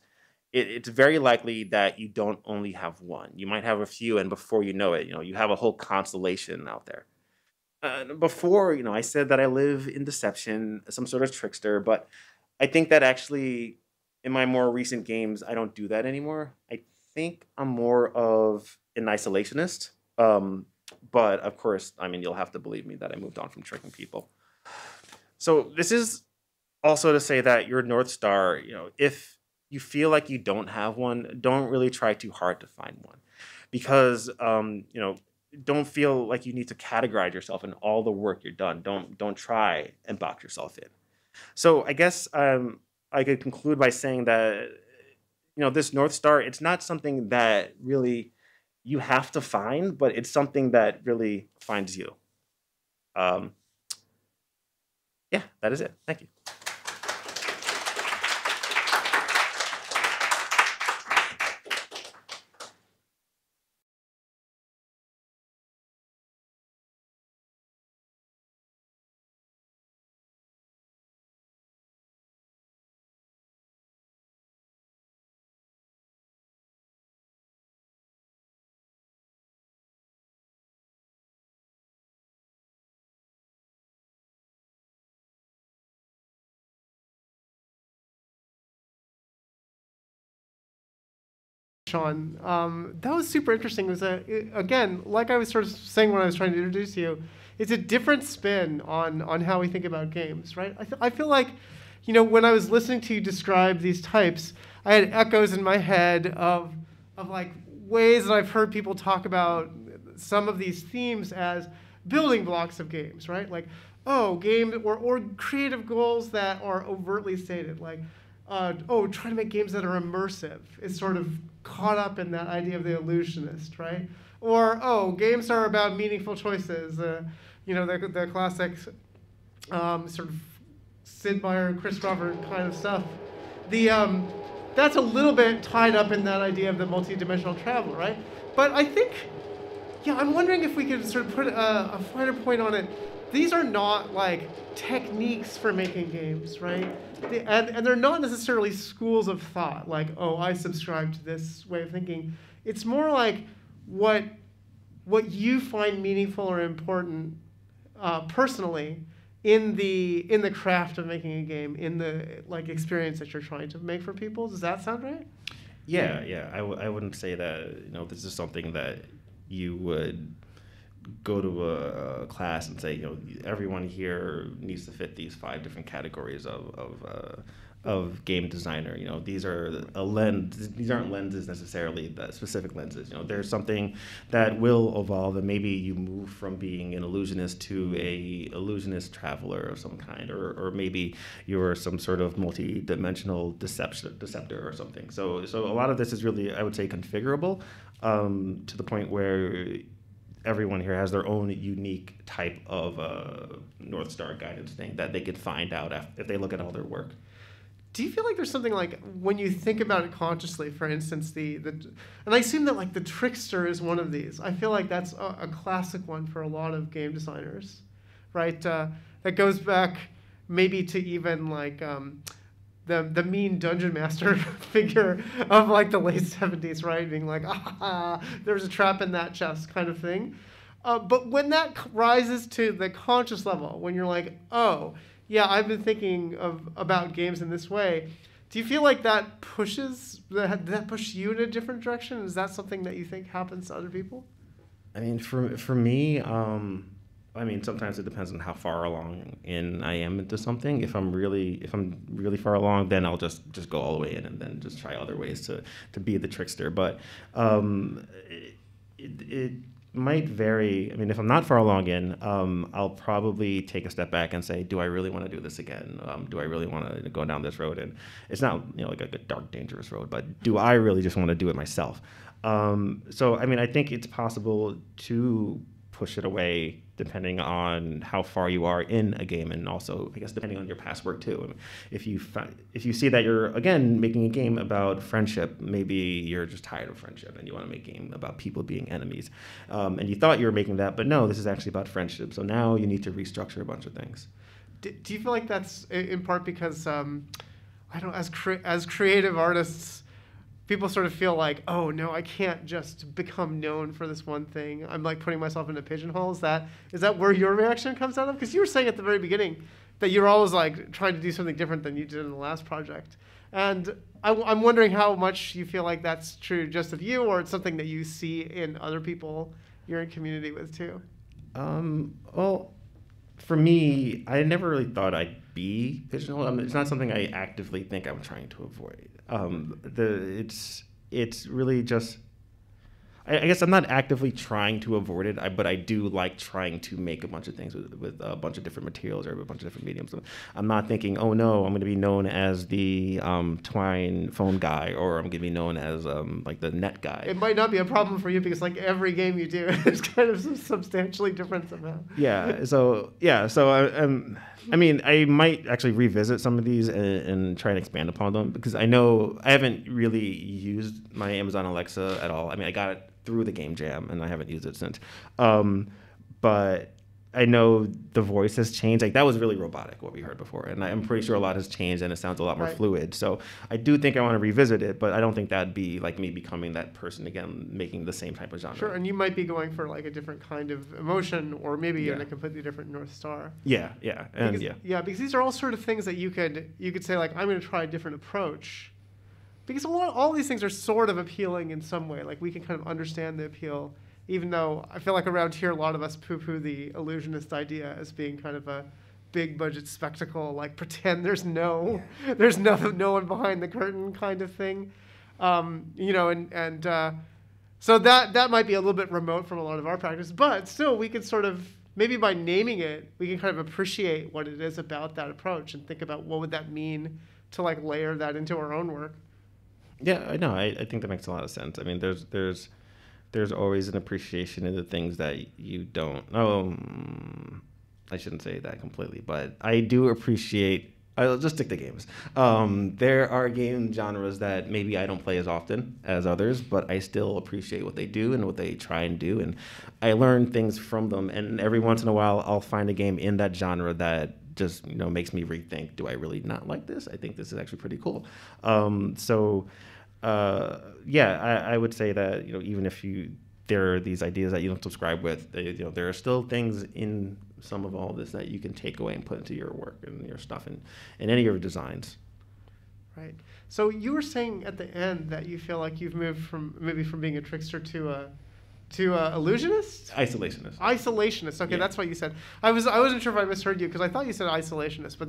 It's very likely that you don't only have one. You might have a few, and before you know it, you have a whole constellation out there. Before, I said that I live in deception, some sort of trickster, but I think that actually in my more recent games, I don't do that anymore. I think I'm more of an isolationist. But of course, you'll have to believe me that I moved on from tricking people. So this is also to say that your North Star, if you feel like you don't have one, don't really try too hard to find one, because don't feel like you need to categorize yourself in all the work you're done. Don't try and box yourself in. So I guess I could conclude by saying that this North Star, it's not something that really you have to find, but it's something that really finds you. Yeah, that is it. Thank you. Shawn. That was super interesting. It was again, like I was sort of saying when I was trying to introduce you, it's a different spin on how we think about games, right? I feel like, when I was listening to you describe these types, I had echoes in my head of like ways that I've heard people talk about some of these themes as building blocks of games, right? Like, game or creative goals that are overtly stated, like, try to make games that are immersive. It's sort of caught up in that idea of the illusionist, right? Or, games are about meaningful choices. The classic sort of Sid Meier, Chris Robert kind of stuff. That's a little bit tied up in that idea of the multi-dimensional travel, right? But I think, I'm wondering if we could sort of put a finer point on it. These are not like techniques for making games, right? And they're not necessarily schools of thought, like, I subscribe to this way of thinking. It's more like what you find meaningful or important personally in the craft of making a game, in the experience that you're trying to make for people. Does that sound right? Yeah. I wouldn't say that this is something that you would go to a class and say, everyone here needs to fit these 5 different categories of game designer. These are a lens. These aren't lenses necessarily, the specific lenses. There's something that will evolve, and maybe you move from being an illusionist to a illusionist traveler of some kind, or maybe you're some sort of multi-dimensional deceptor or something. So a lot of this is really, I would say, configurable to the point where everyone here has their own unique type of North Star guidance thing that they could find out if they look at all their work. Do you feel like there's something like, when you think about it consciously, for instance, and I assume that the Trickster is one of these. I feel like that's a classic one for a lot of game designers, right? That goes back maybe to even the mean dungeon master figure of the late 70s, right? Being like, there's a trap in that chest kind of thing. But when that rises to the conscious level, when you're like, I've been thinking about games in this way, do you feel like that pushes you in a different direction? Is that something that you think happens to other people? I mean, for me, sometimes it depends on how far along in I am into something. If I'm really far along, then I'll just go all the way in and then just try other ways to be the trickster. But it might vary. I mean, if I'm not far along in, I'll probably take a step back and say, do I really want to do this again? Do I really want to go down this road? And it's not like a dark, dangerous road, but do I really just want to do it myself? I think it's possible to push it away depending on how far you are in a game, and also, I guess, depending on your past work too. If you see that you're, again, making a game about friendship, maybe you're just tired of friendship and you want to make a game about people being enemies. And you thought you were making that, but no, this is actually about friendship. So now you need to restructure a bunch of things. Do you feel like that's in part because, as creative artists, people sort of feel like, oh no, I can't just become known for this one thing. I'm putting myself into pigeonholes. Is that where your reaction comes out of? Because you were saying at the very beginning that you're always trying to do something different than you did in the last project. And I'm wondering how much you feel like that's true just of you, or it's something that you see in other people you're in community with too. Well, for me, I never really thought I'd be pigeonholed. It's not something I actively think I'm trying to avoid. It's really just, I guess I'm not actively trying to avoid it, but I do like trying to make a bunch of things with a bunch of different materials or a bunch of different mediums. I'm not thinking, oh no, I'm going to be known as the Twine phone guy, or I'm going to be known as the net guy. It might not be a problem for you because every game you do is kind of substantially different somehow. I might actually revisit some of these and try and expand upon them, because I know I haven't really used my Amazon Alexa at all. I got it through the game jam and I haven't used it since. But I know the voice has changed. That was really robotic, what we heard before. And I'm pretty sure a lot has changed and it sounds a lot more fluid. So I do think I want to revisit it, but I don't think that'd be me becoming that person again, making the same type of genre. Sure, and you might be going for a different kind of emotion, or maybe in a completely different North Star. Because these are all sort of things that you could say I'm going to try a different approach. because all these things are sort of appealing in some way. Like we can kind of understand the appeal, even though I feel like around here a lot of us poo-poo the illusionist idea as being kind of a big budget spectacle, like pretend there's no one behind the curtain kind of thing, so that might be a little bit remote from a lot of our practice, but still we can sort of, maybe by naming it, we can kind of appreciate what it is about that approach and think about what would that mean to like layer that into our own work. Yeah, I know. I think that makes a lot of sense. I mean, there's always an appreciation in the things that you don't. I shouldn't say that completely, but I do appreciate. I'll just stick to games. There are game genres that maybe I don't play as often as others, but I still appreciate what they do and what they try and do, and I learn things from them. And every once in a while, I'll find a game in that genre that just makes me rethink: do I really not like this? I think this is actually pretty cool. I would say that even if there are these ideas that you don't subscribe with, there are still things in some of all this that you can take away and put into your work and your stuff and in any of your designs. Right. So you were saying at the end that you feel like you've moved from being a trickster to a illusionist? Isolationist. Okay, yeah. That's what you said. I wasn't sure if I misheard you because I thought you said isolationist, but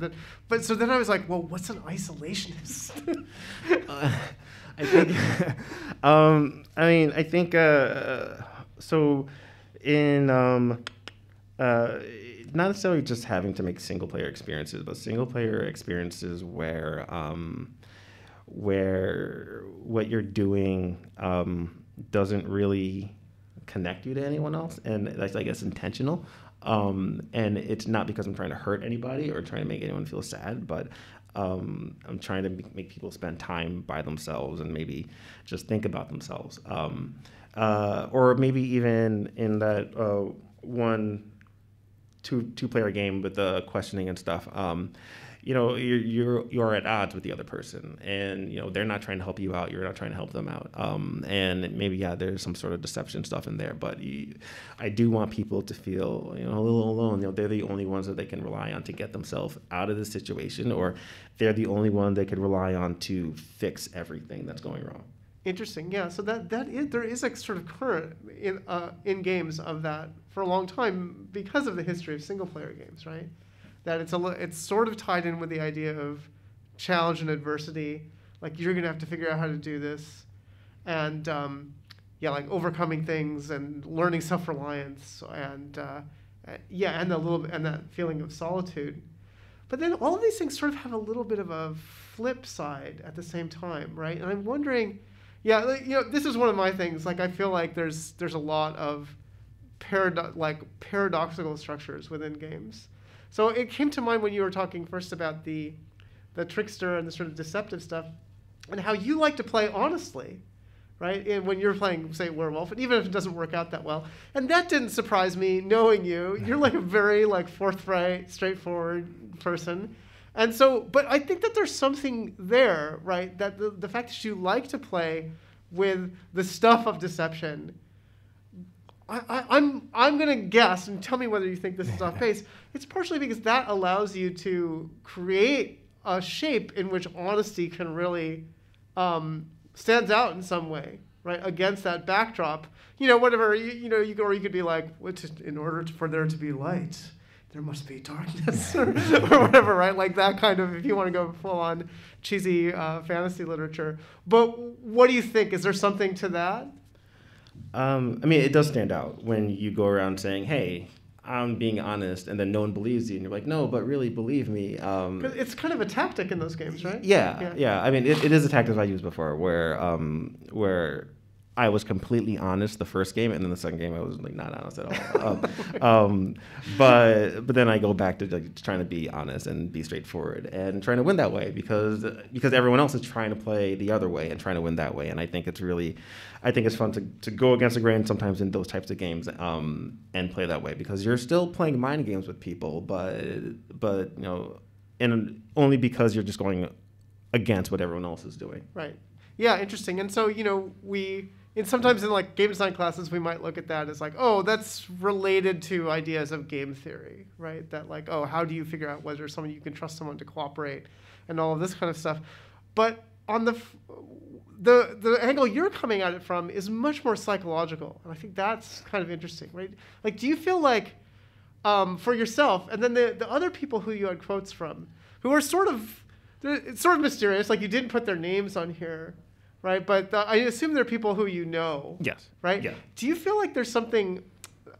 then I was like, well, what's an isolationist? I think, I think so in not necessarily just having to make single player experiences, but single player experiences where what you're doing doesn't really connect you to anyone else, and that's, I guess, intentional. And it's not because I'm trying to hurt anybody or trying to make anyone feel sad, but I'm trying to make people spend time by themselves and maybe just think about themselves. Or maybe even in that two-player game with the questioning and stuff, you're at odds with the other person, and they're not trying to help you out, you're not trying to help them out, and maybe there's some sort of deception stuff in there, but I do want people to feel a little alone. They're the only ones that they can rely on to get themselves out of the situation, or they're the only one they could rely on to fix everything that's going wrong. Interesting, yeah. So there is a sort of current in games of that for a long time because of the history of single player games, right? That it's sort of tied in with the idea of challenge and adversity. Like you're gonna have to figure out how to do this, and like overcoming things and learning self-reliance and that feeling of solitude. But then all of these things sort of have a little bit of a flip side at the same time, right? And I'm wondering, this is one of my things. Like I feel like there's a lot of paradoxical structures within games. So it came to mind when you were talking first about the trickster and the sort of deceptive stuff, and how you like to play honestly, right? And when you're playing, say, Werewolf, and even if it doesn't work out that well, and that didn't surprise me knowing you. You're like a very forthright, straightforward person, and so. But I think that there's something there, right? That the fact that you like to play with the stuff of deception. I'm gonna guess, and tell me whether you think this is off base. It's partially because that allows you to create a shape in which honesty can really stands out in some way, right? Against that backdrop, whatever you could be like, in order for there to be light, there must be darkness, or whatever, right? Like that kind of, if you want to go full on cheesy fantasy literature. But what do you think? Is there something to that? It does stand out when you go around saying, hey, I'm being honest, and then no one believes you, and you're like, no, but really believe me. It's kind of a tactic in those games, right? Yeah. It is a tactic I used before where I was completely honest the first game, and then the second game I was not honest at all. But then I go back to trying to be honest and be straightforward and trying to win that way because everyone else is trying to play the other way and trying to win that way. And I think it's fun to go against the grain sometimes in those types of games and play that way because you're still playing mind games with people, but and only because you're just going against what everyone else is doing. Right. Yeah. Interesting. And so sometimes in game design classes, we might look at that as oh, that's related to ideas of game theory, right? That how do you figure out whether you can trust someone to cooperate and all of this kind of stuff. But the angle you're coming at it from is much more psychological, and I think that's kind of interesting, right? Like, do you feel like for yourself, and then the other people who you had quotes from, who are it's sort of mysterious, like you didn't put their names on here, right? But I assume they're people who you know. Yes. Right? Yeah. Do you feel like there's something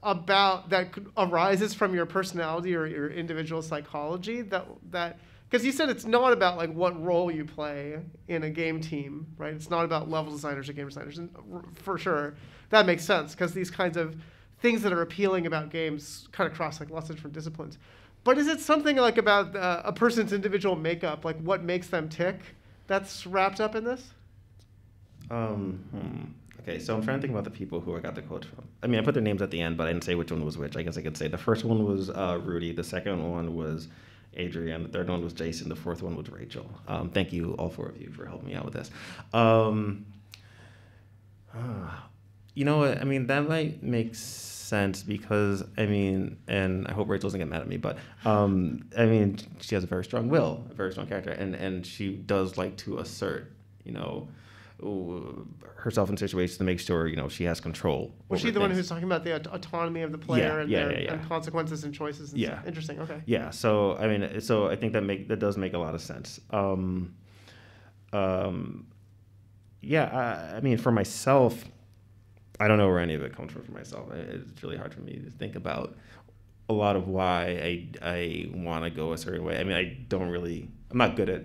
about that arises from your personality or your individual psychology that because you said it's not about like what role you play in a game team, right? It's not about level designers or game designers, and for sure that makes sense because these kinds of things that are appealing about games kind of cross like lots of different disciplines. But is it something like about a person's individual makeup, like what makes them tick, that's wrapped up in this? Okay, so I'm trying to think about the people who I got the quotes from. I mean, I put their names at the end, but I didn't say which one was which. I guess I could say the first one was Rudy, the second one was Adrian, the third one was Jason, the fourth one was Rachel. Thank you, all four of you, for helping me out with this. You know what? I mean, that might make sense because, I mean, and I hope Rachel doesn't get mad at me, but, I mean, she has a very strong will, a very strong character, and she does like to assert, you know, herself in situations to make sure, you know, she has control. Was she the one who's talking about the autonomy of the player and consequences and choices and stuff? Interesting, okay. Yeah, so, I mean, so I think that does make a lot of sense. Yeah, I mean, for myself, I don't know where any of it comes from for myself. It's really hard for me to think about a lot of why I want to go a certain way. I mean, I'm not good at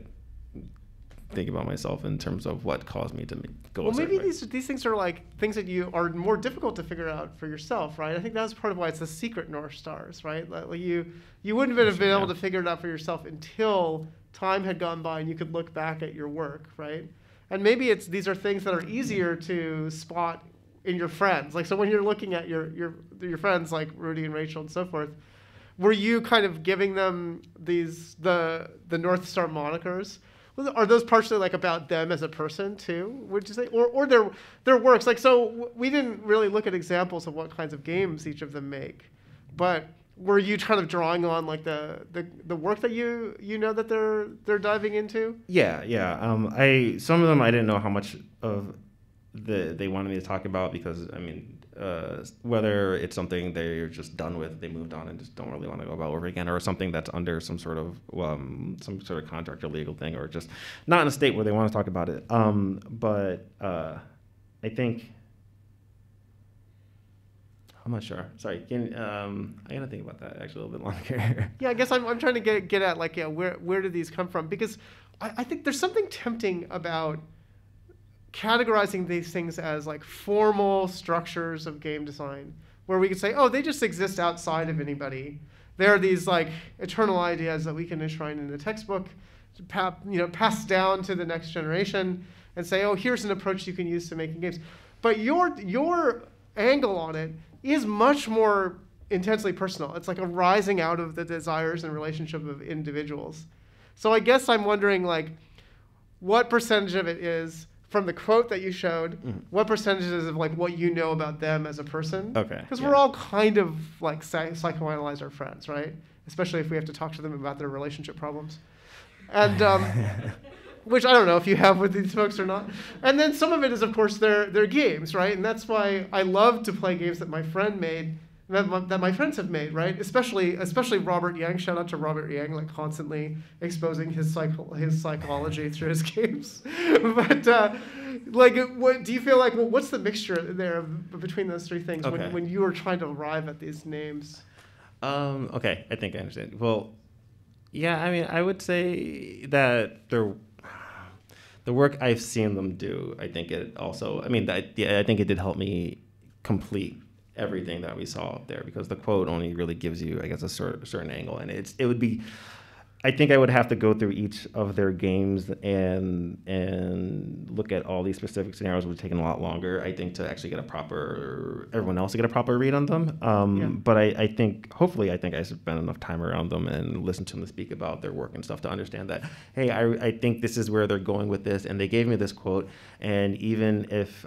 thinking about myself in terms of what caused me to go a certain way. Well, maybe these things are like things that you are more difficult to figure out for yourself, right? I think that's part of why it's the secret North Stars, right? Like you wouldn't have been able to figure it out for yourself until time had gone by and you could look back at your work, right? And maybe these are things that are easier to spot in your friends. Like, so when you're looking at your friends like Rudy and Rachel and so forth, were you kind of giving them the North Star monikers? Are those partially like about them as a person too, would you say? Or their works? Like, so we didn't really look at examples of what kinds of games each of them make, but were you kind of drawing on like the work that you know that they're diving into? Yeah. Some of them I didn't know how much of they wanted me to talk about because, I mean, whether it's something they're just done with, they moved on and just don't really want to go about over again, or something that's under some sort of contract or legal thing, or just not in a state where they want to talk about it. But I think I'm not sure. Sorry, I gotta think about that actually a little bit longer. Yeah, I guess I'm trying to get at like, yeah, where do these come from? Because I think there's something tempting about categorizing these things as like formal structures of game design, where we could say, oh, they just exist outside of anybody. There are these like eternal ideas that we can enshrine in the textbook, pass down to the next generation, and say, oh, here's an approach you can use to making games. But your angle on it is much more intensely personal. It's like a rising out of the desires and relationship of individuals. So I guess I'm wondering, like, what percentage of it is from the quote that you showed, what percentage is of like what you know about them as a person? Okay. Because we're all kind of like psychoanalyze our friends, right? Especially if we have to talk to them about their relationship problems. And which I don't know if you have with these folks or not. And then some of it is, of course, their games, right? And that's why I love to play games that my friend made, that my friends have made, right? Especially Robert Yang. Shout out to Robert Yang, like constantly exposing his psychology through his games. But what do you feel like? What's the mixture there between those three things when you were trying to arrive at these names? Okay, I think I understand. Well, yeah, I mean, I would say that the work I've seen them do, I think it also, I mean, I think it did help me complete everything that we saw up there, because the quote only really gives you, I guess, a certain angle, and it would be, I think I would have to go through each of their games and look at all these specific scenarios. It would have taken a lot longer, I think, to actually get everyone else to get a proper read on them. But I think, hopefully, I spent enough time around them and listened to them speak about their work and stuff to understand that, hey, I think this is where they're going with this, and they gave me this quote, and even if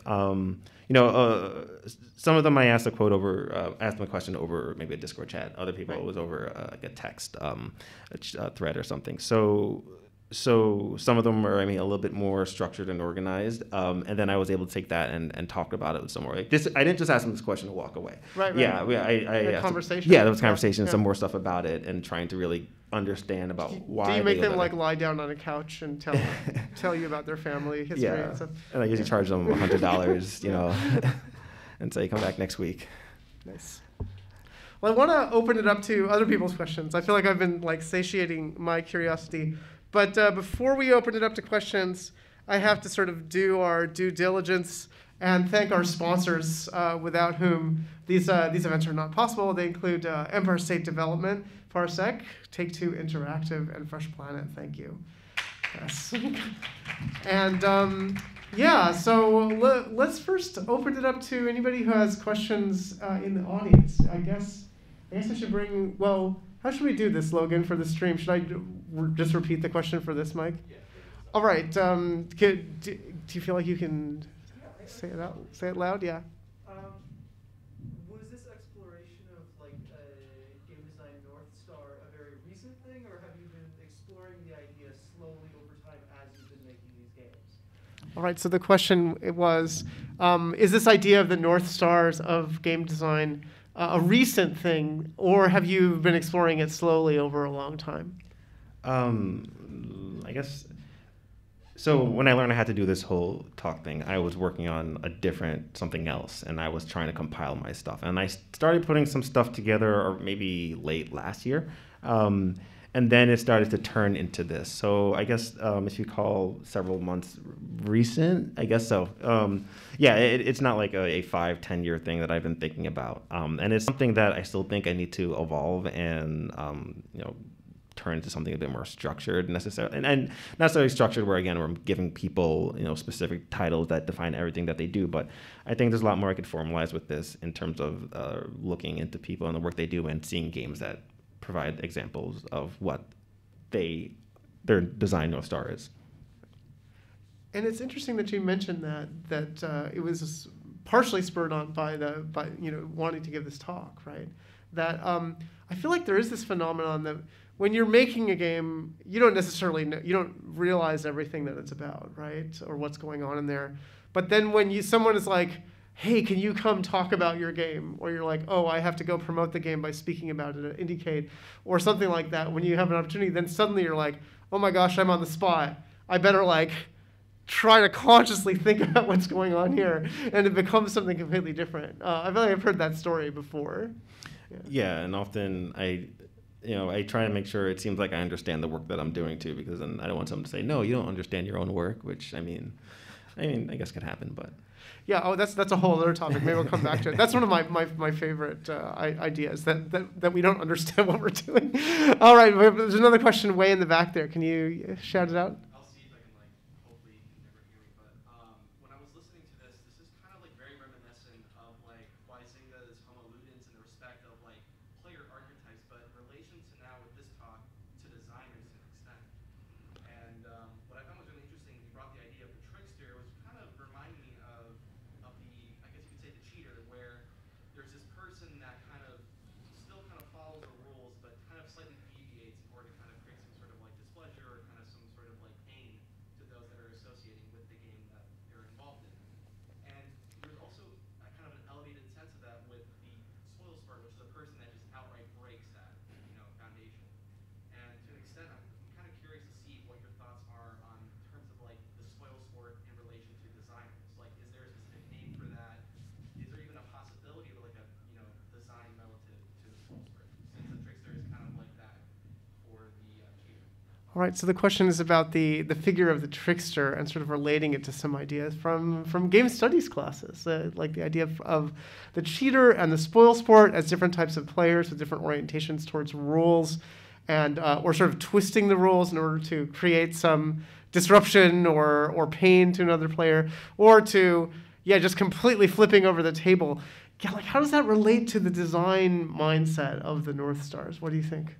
some of them I asked them a question over maybe a Discord chat. Other people it was over like a text a thread or something. So so some of them are, a little bit more structured and organized. And then I was able to take that and talk about it with some more. Like this, I didn't just ask them this question to walk away. Right. Yeah. I conversation. Yeah, there was conversation, Yeah. some more stuff about it, and trying to really understand about why. Do you make them like lie down on a couch and tell you about their family history and stuff? And I usually charge them $100, and say, come back next week. Nice. Well, I want to open it up to other people's questions. I feel like I've been like satiating my curiosity. But before we open it up to questions, I have to sort of do our due diligence and thank our sponsors, without whom these events are not possible. They include Empire State Development, Parsec, Take-Two Interactive, and Fresh Planet. Thank you. Yes. And so let's first open it up to anybody who has questions in the audience. I guess I should bring, well, how should we do this, Logan, for the stream? Should I just repeat the question for this mic? Yeah. All right. Do you feel like you can say it loud? Yeah. Was this exploration of like game design North Star a very recent thing, or have you been exploring the idea slowly over time as you've been making these games? All right. So the question was, is this idea of the North Stars of game design a recent thing, or have you been exploring it slowly over a long time? I guess. So when I learned I had to do this whole talk thing, I was working on something else, and I was trying to compile my stuff. And I started putting some stuff together, or maybe late last year, and then it started to turn into this. So I guess if you call several months recent, I guess so. It's not like a 5-10 year thing that I've been thinking about, and it's something that I still think I need to evolve and turn into something a bit more structured, necessarily, and not necessarily structured where, again, we're giving people specific titles that define everything that they do. But I think there's a lot more I could formalize with this in terms of looking into people and the work they do and seeing games that provide examples of what their design North Star is. And it's interesting that you mentioned that it was partially spurred on by wanting to give this talk, right? That I feel like there is this phenomenon that when you're making a game, you don't necessarily know, you don't realize everything that it's about, right? Or what's going on in there. But then when someone is like, hey, can you come talk about your game? Or you're like, oh, I have to go promote the game by speaking about it at Indicate, or something like that. When you have an opportunity, then suddenly you're like, oh my gosh, I'm on the spot. I better try to consciously think about what's going on here. And it becomes something completely different. I feel like I've heard that story before. Yeah, and often I try to make sure it seems like I understand the work that I'm doing too, because then I don't want someone to say, no, you don't understand your own work, which I guess could happen, but. Yeah, that's a whole other topic. Maybe we'll come back to it. That's one of my favorite ideas, that we don't understand what we're doing. All right, there's another question way in the back there. Can you shout it out? I'll see if I can hopefully you can never hear me, but when I was listening to this is kind of very reminiscent of Huizinga's Homo Ludens in the respect of player archetypes, but in relation to now with this talk to designers to an extent. And what I found was really interesting, you brought the idea of the trickster, which kind of reminded me of the, I guess you could say, the cheater, where there's this person that still follows the rules, but kind of slightly deviates in order to kind of create some sort of displeasure or kind of some sort of pain to those that are associating with the game that they're involved in. And there's also a kind of an elevated sense of that with the spoil sport, which is a person that just outright breaks that foundation. And to an extent, I'm kind of curious to see what your thoughts are on terms of the spoil sport in relation to designers. Is there a specific name for that? Is there even a possibility of a design relative to the spoil sport, since the trickster is kind of like that for the cheater? All right, so the question is about the figure of the trickster and sort of relating it to some ideas from game studies classes, like the idea of the cheater and the spoil sport as different types of players with different orientations towards rules, and or sort of twisting the rules in order to create some disruption or pain to another player, or to just completely flipping over the table. Yeah, how does that relate to the design mindset of the North Stars? What do you think?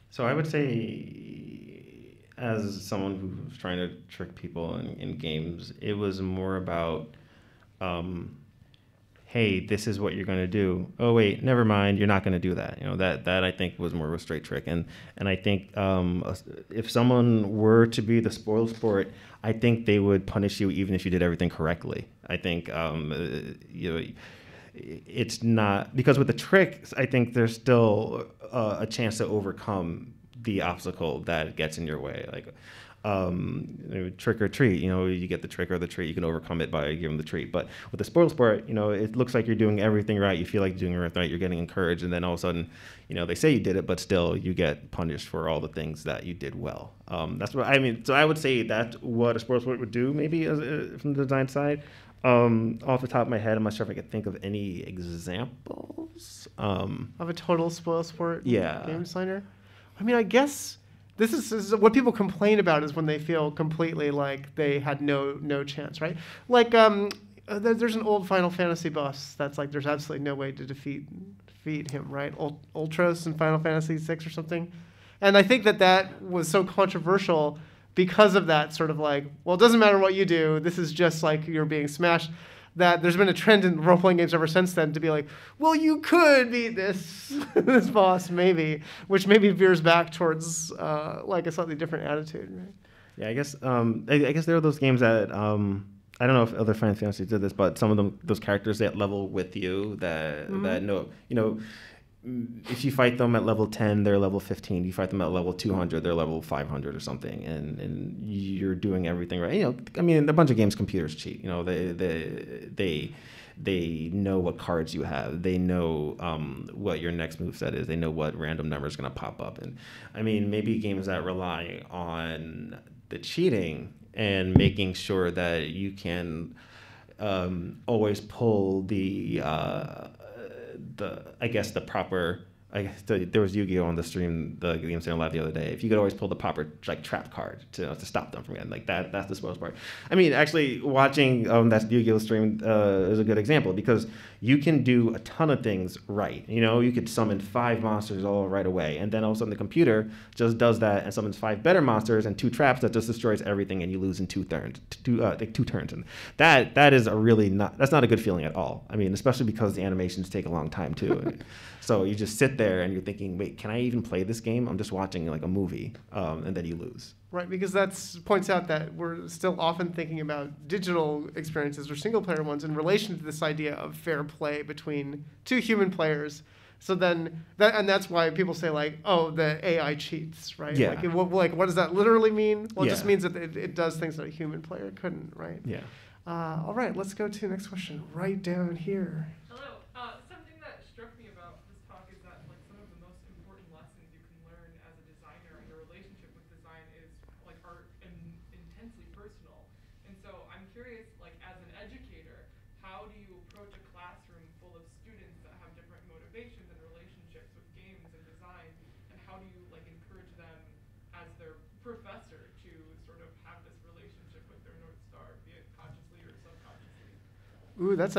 So I would say, as someone who's trying to trick people in games, it was more about, hey, this is what you're going to do. Oh wait, never mind, you're not going to do that. That I think was more of a straight trick. And I think if someone were to be the spoil sport, I think they would punish you even if you did everything correctly. I think it's not, because with the tricks, I think there's still a chance to overcome the obstacle that gets in your way. Like trick or treat, you get the trick or the treat, you can overcome it by giving the treat. But with the spoil sport, it looks like you're doing everything right, you feel like you're doing everything right, you're getting encouraged, and then all of a sudden, they say you did it, but still you get punished for all the things that you did well. That's what I mean. So I would say that's what a spoil sport would do, maybe from the design side. Off the top of my head, I'm not sure if I could think of any examples. Of a total spoil sport game designer? I mean, I guess this is what people complain about, is when they feel completely like they had no chance, right? Like there's an old Final Fantasy boss that's like there's absolutely no way to defeat him, right? Ultros in Final Fantasy VI or something. And I think that was so controversial because of that sort of like, well, it doesn't matter what you do, this is just like you're being smashed, that there's been a trend in role-playing games ever since then to be like, well, you could beat this boss, maybe, which maybe veers back towards like a slightly different attitude, right? Yeah, I guess I guess there are those games that I don't know if other Final Fantasies did this, but some of them, those characters that level with you that know, if you fight them at level 10, they're level 15. You fight them at level 200, they're level 500 or something, and you're doing everything right. I mean, a bunch of games computers cheat. They know what cards you have. They know what your next moveset is. They know what random number is going to pop up. And I mean, maybe games that rely on the cheating and making sure that you can always pull the proper. There was Yu-Gi-Oh on the stream, the Game Center Live the other day. If you could always pull the proper like trap card to stop them from getting like that, that's the spoil part. I mean, actually watching that Yu-Gi-Oh stream is a good example, because you can do a ton of things right. You could summon 5 monsters all right away, and then all of a sudden the computer just does that and summons 5 better monsters and 2 traps that just destroys everything, and you lose in 2 turns. 2 turns, and that is that's not a good feeling at all. I mean, especially because the animations take a long time too. So you just sit there and you're thinking, wait, can I even play this game? I'm just watching like a movie, and then you lose. Right, because that points out that we're still often thinking about digital experiences or single-player ones in relation to this idea of fair play between 2 human players. So then, that's why people say like, oh, the AI cheats, right? Yeah. What does that literally mean? Well, it just means that it does things that a human player couldn't, right? Yeah. All right, let's go to the next question. Right down here. Hello. Something that struck me about this talk is that like some of the most important lessons you can learn as a designer and your relationship with design is like art and intensely personal. And so I'm curious, like as an educator, how do you approach a classroom full of students that have different motivations and relationships with games and design, and how do you like encourage them as their professor to sort of have this relationship with their North Star, be it consciously or subconsciously? Ooh, that's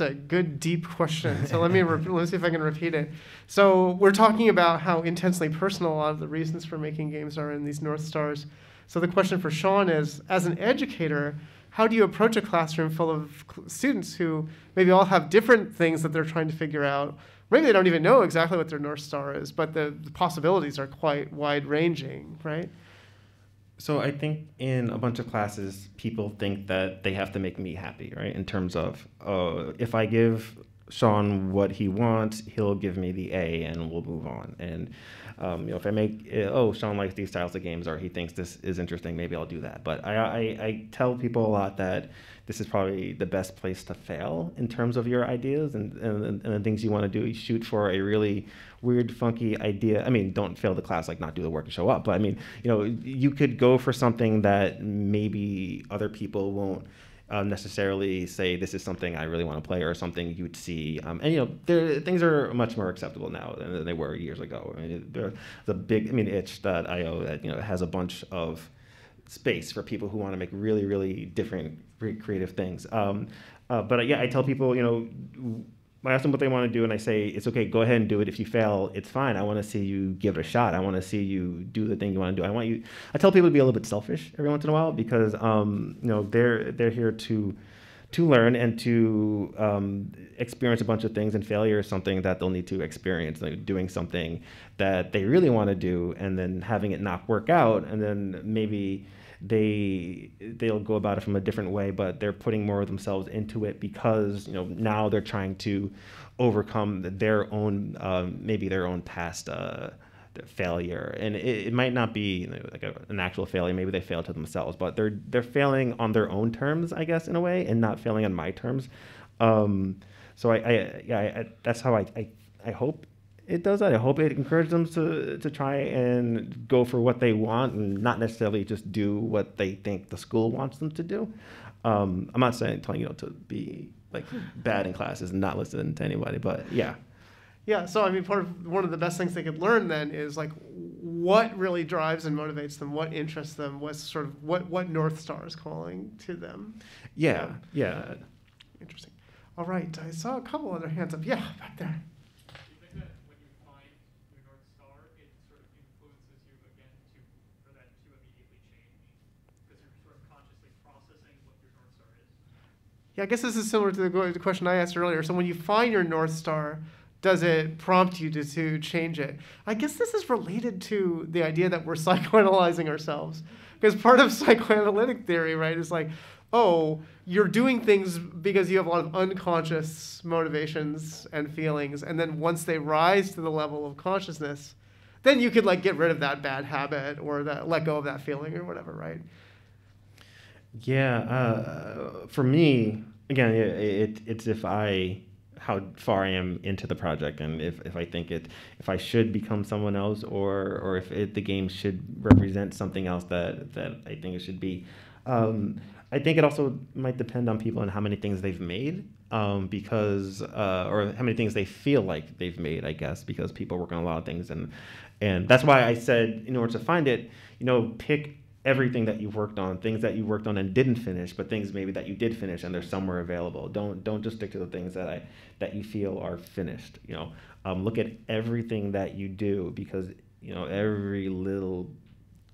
a good deep question. So let me see if I can repeat it. So we're talking about how intensely personal a lot of the reasons for making games are in these North Stars. So the question for Shawn is, as an educator, how do you approach a classroom full of students who maybe all have different things that they're trying to figure out? Maybe they don't even know exactly what their North Star is, but the possibilities are quite wide-ranging, right? So I think in a bunch of classes, people think that they have to make me happy, right? In terms of, if I give Shawn what he wants, he'll give me the A and we'll move on. And if I make, Shawn likes these styles of games, or he thinks this is interesting, maybe I'll do that. But I tell people a lot that this is probably the best place to fail in terms of your ideas and the things you want to do. You shoot for a really weird, funky idea. I mean, don't fail the class, like not do the work and show up. But I mean, you could go for something that maybe other people won't necessarily say this is something I really want to play, or something you'd see. Things are much more acceptable now than they were years ago. I mean, there's a big, itch.io that has a bunch of space for people who want to make really, really different, creative things. I tell people, I ask them what they want to do, and I say, it's okay, go ahead and do it. If you fail, it's fine. I want to see you give it a shot. I want to see you do the thing you want to do. I tell people to be a little bit selfish every once in a while, because they're here to learn and to experience a bunch of things, and failure is something that they'll need to experience, like doing something that they really want to do and then having it not work out, and then maybe they'll go about it from a different way, but they're putting more of themselves into it because now they're trying to overcome their own maybe their own past failure, and it might not be like an actual failure. Maybe they failed to themselves, but they're failing on their own terms, I guess, in a way, and not failing on my terms. So I that's how I hope it does that. I hope it encourages them to try and go for what they want and not necessarily just do what they think the school wants them to do. I'm not telling you to be like bad in classes and not listen to anybody, but yeah. Yeah, so I mean, one of the best things they could learn then is like what really drives and motivates them, what interests them, what's sort of what North Star is calling to them. Yeah. Interesting. All right, I saw a couple other hands up. Yeah, back there. Do you think that when you find your North Star, it sort of influences you again for that to immediately change? Because you're sort of consciously processing what your North Star is? Yeah, I guess this is similar to the question I asked earlier. So when you find your North Star, does it prompt you to change it? I guess this is related to the idea that we're psychoanalyzing ourselves. Because part of psychoanalytic theory, right, is like, oh, you're doing things because you have a lot of unconscious motivations and feelings, and then once they rise to the level of consciousness, then you could like get rid of that bad habit or let go of that feeling or whatever, right? Yeah, for me, again, it's how far I am into the project, and if I think if I should become someone else, or if the game should represent something else that I think it should be. I think it also might depend on people and how many things they've made, because or how many things they feel like they've made, I guess, because people work on a lot of things, and that's why I said in order to find it, pick everything that you've worked on, things that you worked on and didn't finish, but things maybe that you did finish and they're somewhere available. Don't just stick to the things that you feel are finished. Look at everything that you do, because every little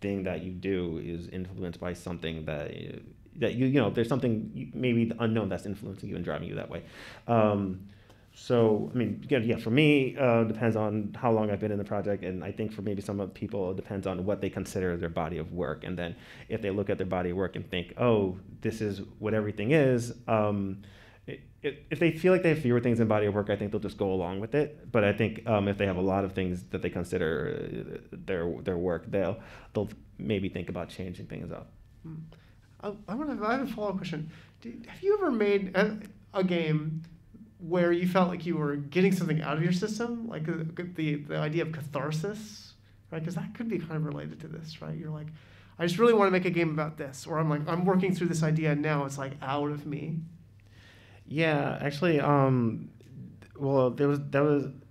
thing that you do is influenced by something that there's something maybe unknown that's influencing you and driving you that way. So, I mean, again, yeah, for me, depends on how long I've been in the project, and I think for maybe some people, it depends on what they consider their body of work. And then if they look at their body of work and think, oh, this is what everything is, if they feel like they have fewer things in body of work, I think they'll just go along with it. But I think if they have a lot of things that they consider their work, they'll maybe think about changing things up. I have a follow-up question. Have you ever made a game where you felt like you were getting something out of your system, like the idea of catharsis, right? Because that could be kind of related to this, right? You're like, I just really want to make a game about this, or I'm working through this idea and now it's like out of me. Yeah, actually, well, that was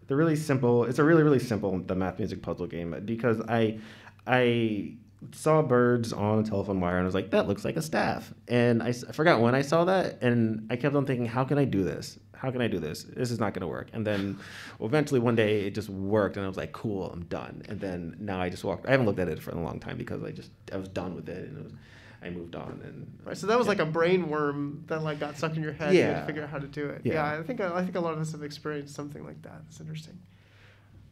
the really simple. It's a really, really simple the math music puzzle game, because I saw birds on a telephone wire and I was like, that looks like a staff, and I forgot when I saw that, and I kept on thinking, how can I do this? How can I do this? This is not going to work. And then eventually one day it just worked, and I was like, cool, I'm done. And then now I just walked. I haven't looked at it for a long time because I was done with it, and I moved on. And right, so that was like a brain worm that like got stuck in your head. Yeah. You had to figure out how to do it. Yeah, I think a lot of us have experienced something like that. It's interesting.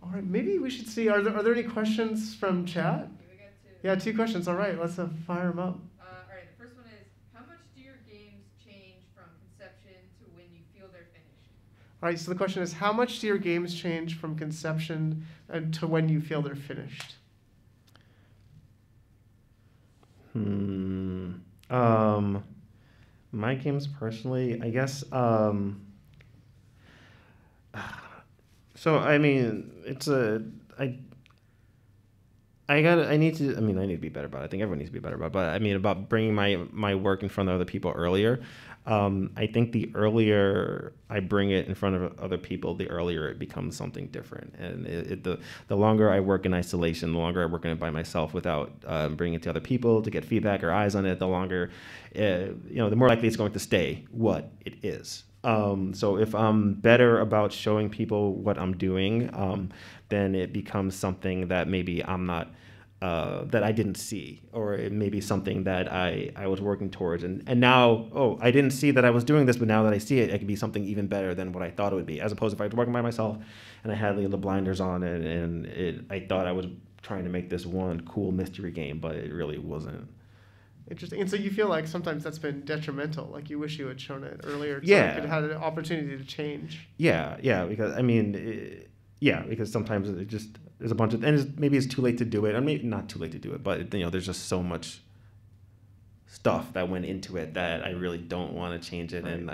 All right, maybe we should see. Are there any questions from chat? Yeah, 2 questions. All right, let's fire them up. All right, the first one is, how much do your games change from conception to when you feel they're finished? All right, so the question is, how much do your games change from conception to when you feel they're finished? My games personally, I guess. So I mean, I need to be better about it. I think everyone needs to be better about it. But I mean, about bringing my work in front of other people earlier. I think the earlier I bring it in front of other people, the earlier it becomes something different. And the longer I work in isolation, the longer I work on it by myself without bringing it to other people to get feedback or eyes on it, the longer, the more likely it's going to stay what it is. So if I'm better about showing people what I'm doing, then it becomes something that maybe I'm not that I didn't see, or it may be something that I was working towards, and now, oh, I didn't see that I was doing this, but now that I see it, it could be something even better than what I thought it would be, as opposed to if I was working by myself and I had the blinders on and I thought I was trying to make this one cool mystery game, but it really wasn't. Interesting. And so you feel like sometimes that's been detrimental, like you wish you had shown it earlier, so Yeah. it had an opportunity to change. Yeah, because I mean, because sometimes it just there's a bunch of, and maybe it's too late to do it. I mean, not too late to do it, but there's just so much stuff that went into it that I really don't want to change it, Right. and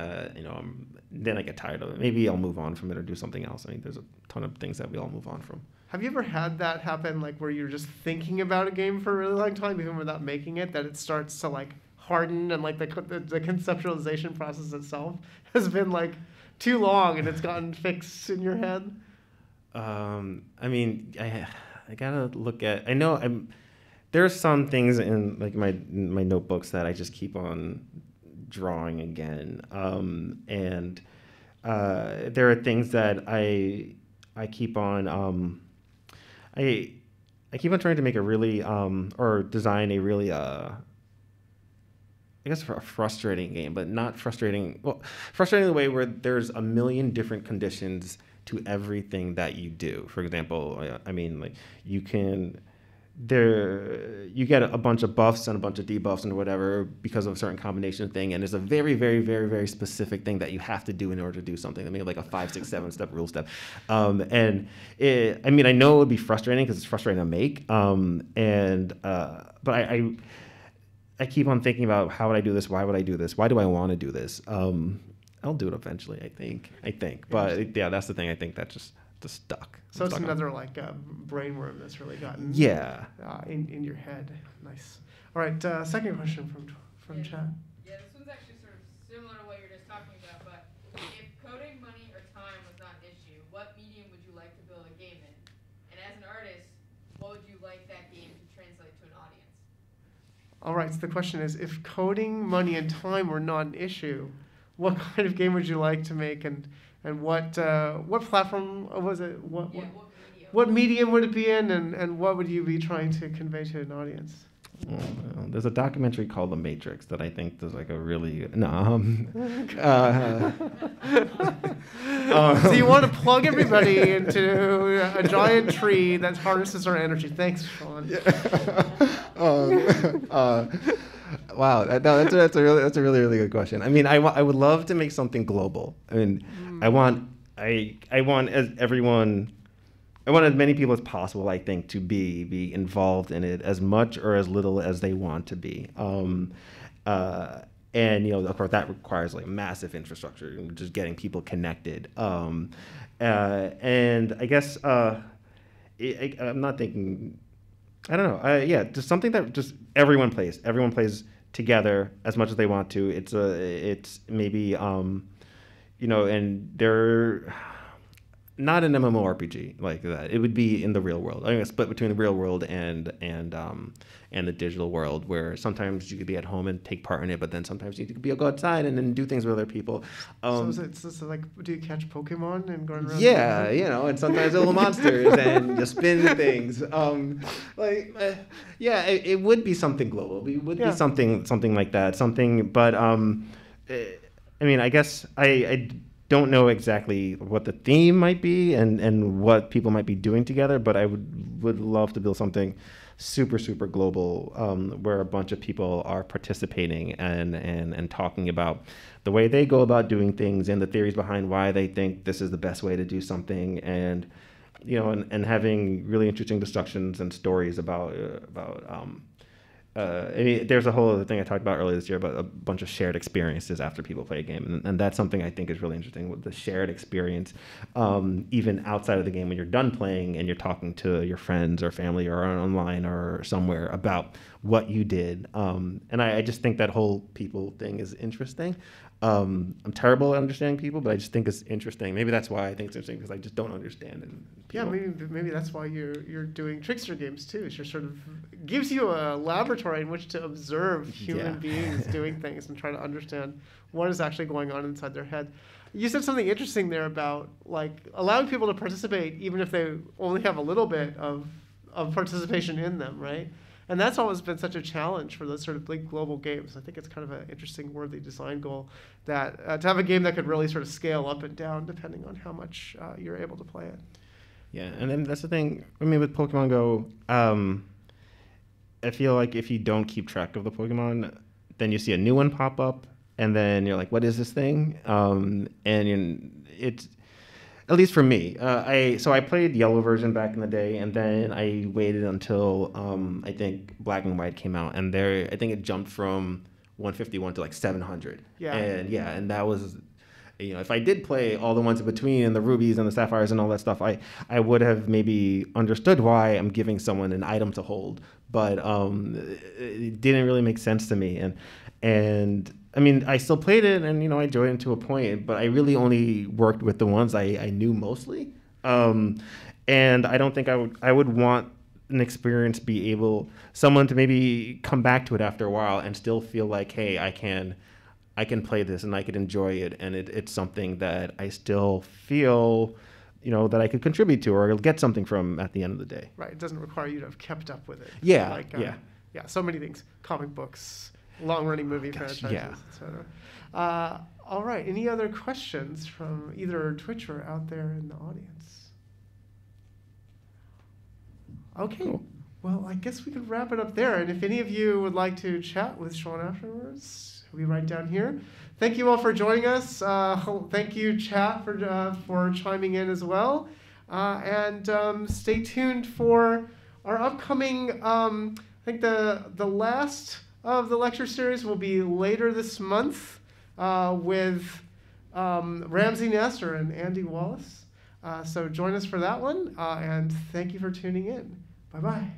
then I get tired of it. Maybe I'll move on from it or do something else. I mean, there's a ton of things that we all move on from. Have you ever had that happen, like where you're just thinking about a game for a really long time, even without making it, that it starts to like harden and like the conceptualization process itself has been like too long and it's gotten fixed in your head? I mean, I gotta look at. I know there's some things in like my notebooks that I just keep on drawing again, and there are things that I keep on. I keep on trying to make a really or design a really I guess for a frustrating game, but not frustrating. Well, frustrating in the way where there's a million different conditions to everything that you do. For example, I mean, like you get a bunch of buffs and a bunch of debuffs and whatever because of a certain combination thing, and there's a very, very, very, very specific thing that you have to do in order to do something. I mean, like a 5, 6, 7 step rule step. I mean, I know it would be frustrating because it's frustrating to make, but I keep on thinking about how would I do this? Why would I do this? Why do I want to do this? I'll do it eventually, I think. But yeah, that's the thing. I think that just stuck. So it's another like brainworm that's really gotten in your head. Nice. All right, second question from chat. Yeah, this one's actually sort of similar to what you're just talking about, but if coding, money, or time was not an issue, what medium would you like to build a game in? And as an artist, what would you like that game to translate to an audience? All right, so the question is, if coding, money, and time were not an issue, what kind of game would you like to make, and what platform was it? What medium would it be in, and what would you be trying to convey to an audience? There's a documentary called The Matrix that I think does like a really So you want to plug everybody into a giant tree that harnesses our energy. Thanks, Shawn. Wow, that's a really really good question. I mean, I would love to make something global. I mean, I want as many people as possible, I think, to be involved in it as much or as little as they want to be. And of course, that requires like massive infrastructure and just getting people connected. And I guess I'm not thinking. I don't know. Just something that just everyone plays. Everyone plays together as much as they want to. It's maybe and they're not an MMORPG like that. It would be in the real world. I mean, a split between the real world and the digital world, where sometimes you could be at home and take part in it, but then sometimes you could go outside and then do things with other people. So it's like, do you catch Pokemon and go around? Yeah, and sometimes little monsters and just spin things. It would be something global. It would be something like that. But I mean, I guess I don't know exactly what the theme might be and what people might be doing together, but I would love to build something super, super global, where a bunch of people are participating and talking about the way they go about doing things and the theories behind why they think this is the best way to do something, and having really interesting discussions and stories about I mean, there's a whole other thing I talked about earlier this year about a bunch of shared experiences after people play a game. And that's something I think is really interesting, with the shared experience, even outside of the game when you're done playing and you're talking to your friends or family or online or somewhere about what you did. And I just think that whole people thing is interesting. I'm terrible at understanding people, but I just think it's interesting. Maybe that's why I think it's interesting, because I just don't understand it. Yeah, maybe that's why you're doing Trickster games too. It's just sort of gives you a laboratory in which to observe human beings doing things and try to understand what is actually going on inside their head. You said something interesting there about like allowing people to participate even if they only have a little bit of of participation in them, right? And that's always been such a challenge for those sort of big global games. I think it's kind of an interesting, worthy design goal that to have a game that could really sort of scale up and down depending on how much you're able to play it. Yeah, and then that's the thing. I mean, with Pokemon Go, I feel like if you don't keep track of the Pokemon, then you see a new one pop up, and then you're like, "What is this thing?" And it's, at least for me, I played yellow version back in the day, and then I waited until I think Black and White came out, and I think it jumped from 151 to like 700. Yeah. And that was, if I did play all the ones in between and the rubies and the sapphires and all that stuff, I would have maybe understood why I'm giving someone an item to hold, but it didn't really make sense to me, and I mean, I still played it, and I enjoyed it to a point, but I really only worked with the ones I knew mostly. And I don't think I would want an experience someone to maybe come back to it after a while and still feel like, hey, I can play this and I could enjoy it, and it's something that I still feel that I could contribute to or get something from at the end of the day. Right. It doesn't require you to have kept up with it. Yeah. Yeah. So many things. Comic books, long-running movie franchises, etc. All right. Any other questions from either Twitch or out there in the audience? Okay. Cool. Well, I guess we could wrap it up there. And if any of you would like to chat with Shawn afterwards, he'll be right down here. Thank you all for joining us. Thank you, chat, for chiming in as well. And stay tuned for our upcoming, I think the last of the lecture series will be later this month with Ramsey Nestor and Andy Wallace. So join us for that one, and thank you for tuning in. Bye-bye.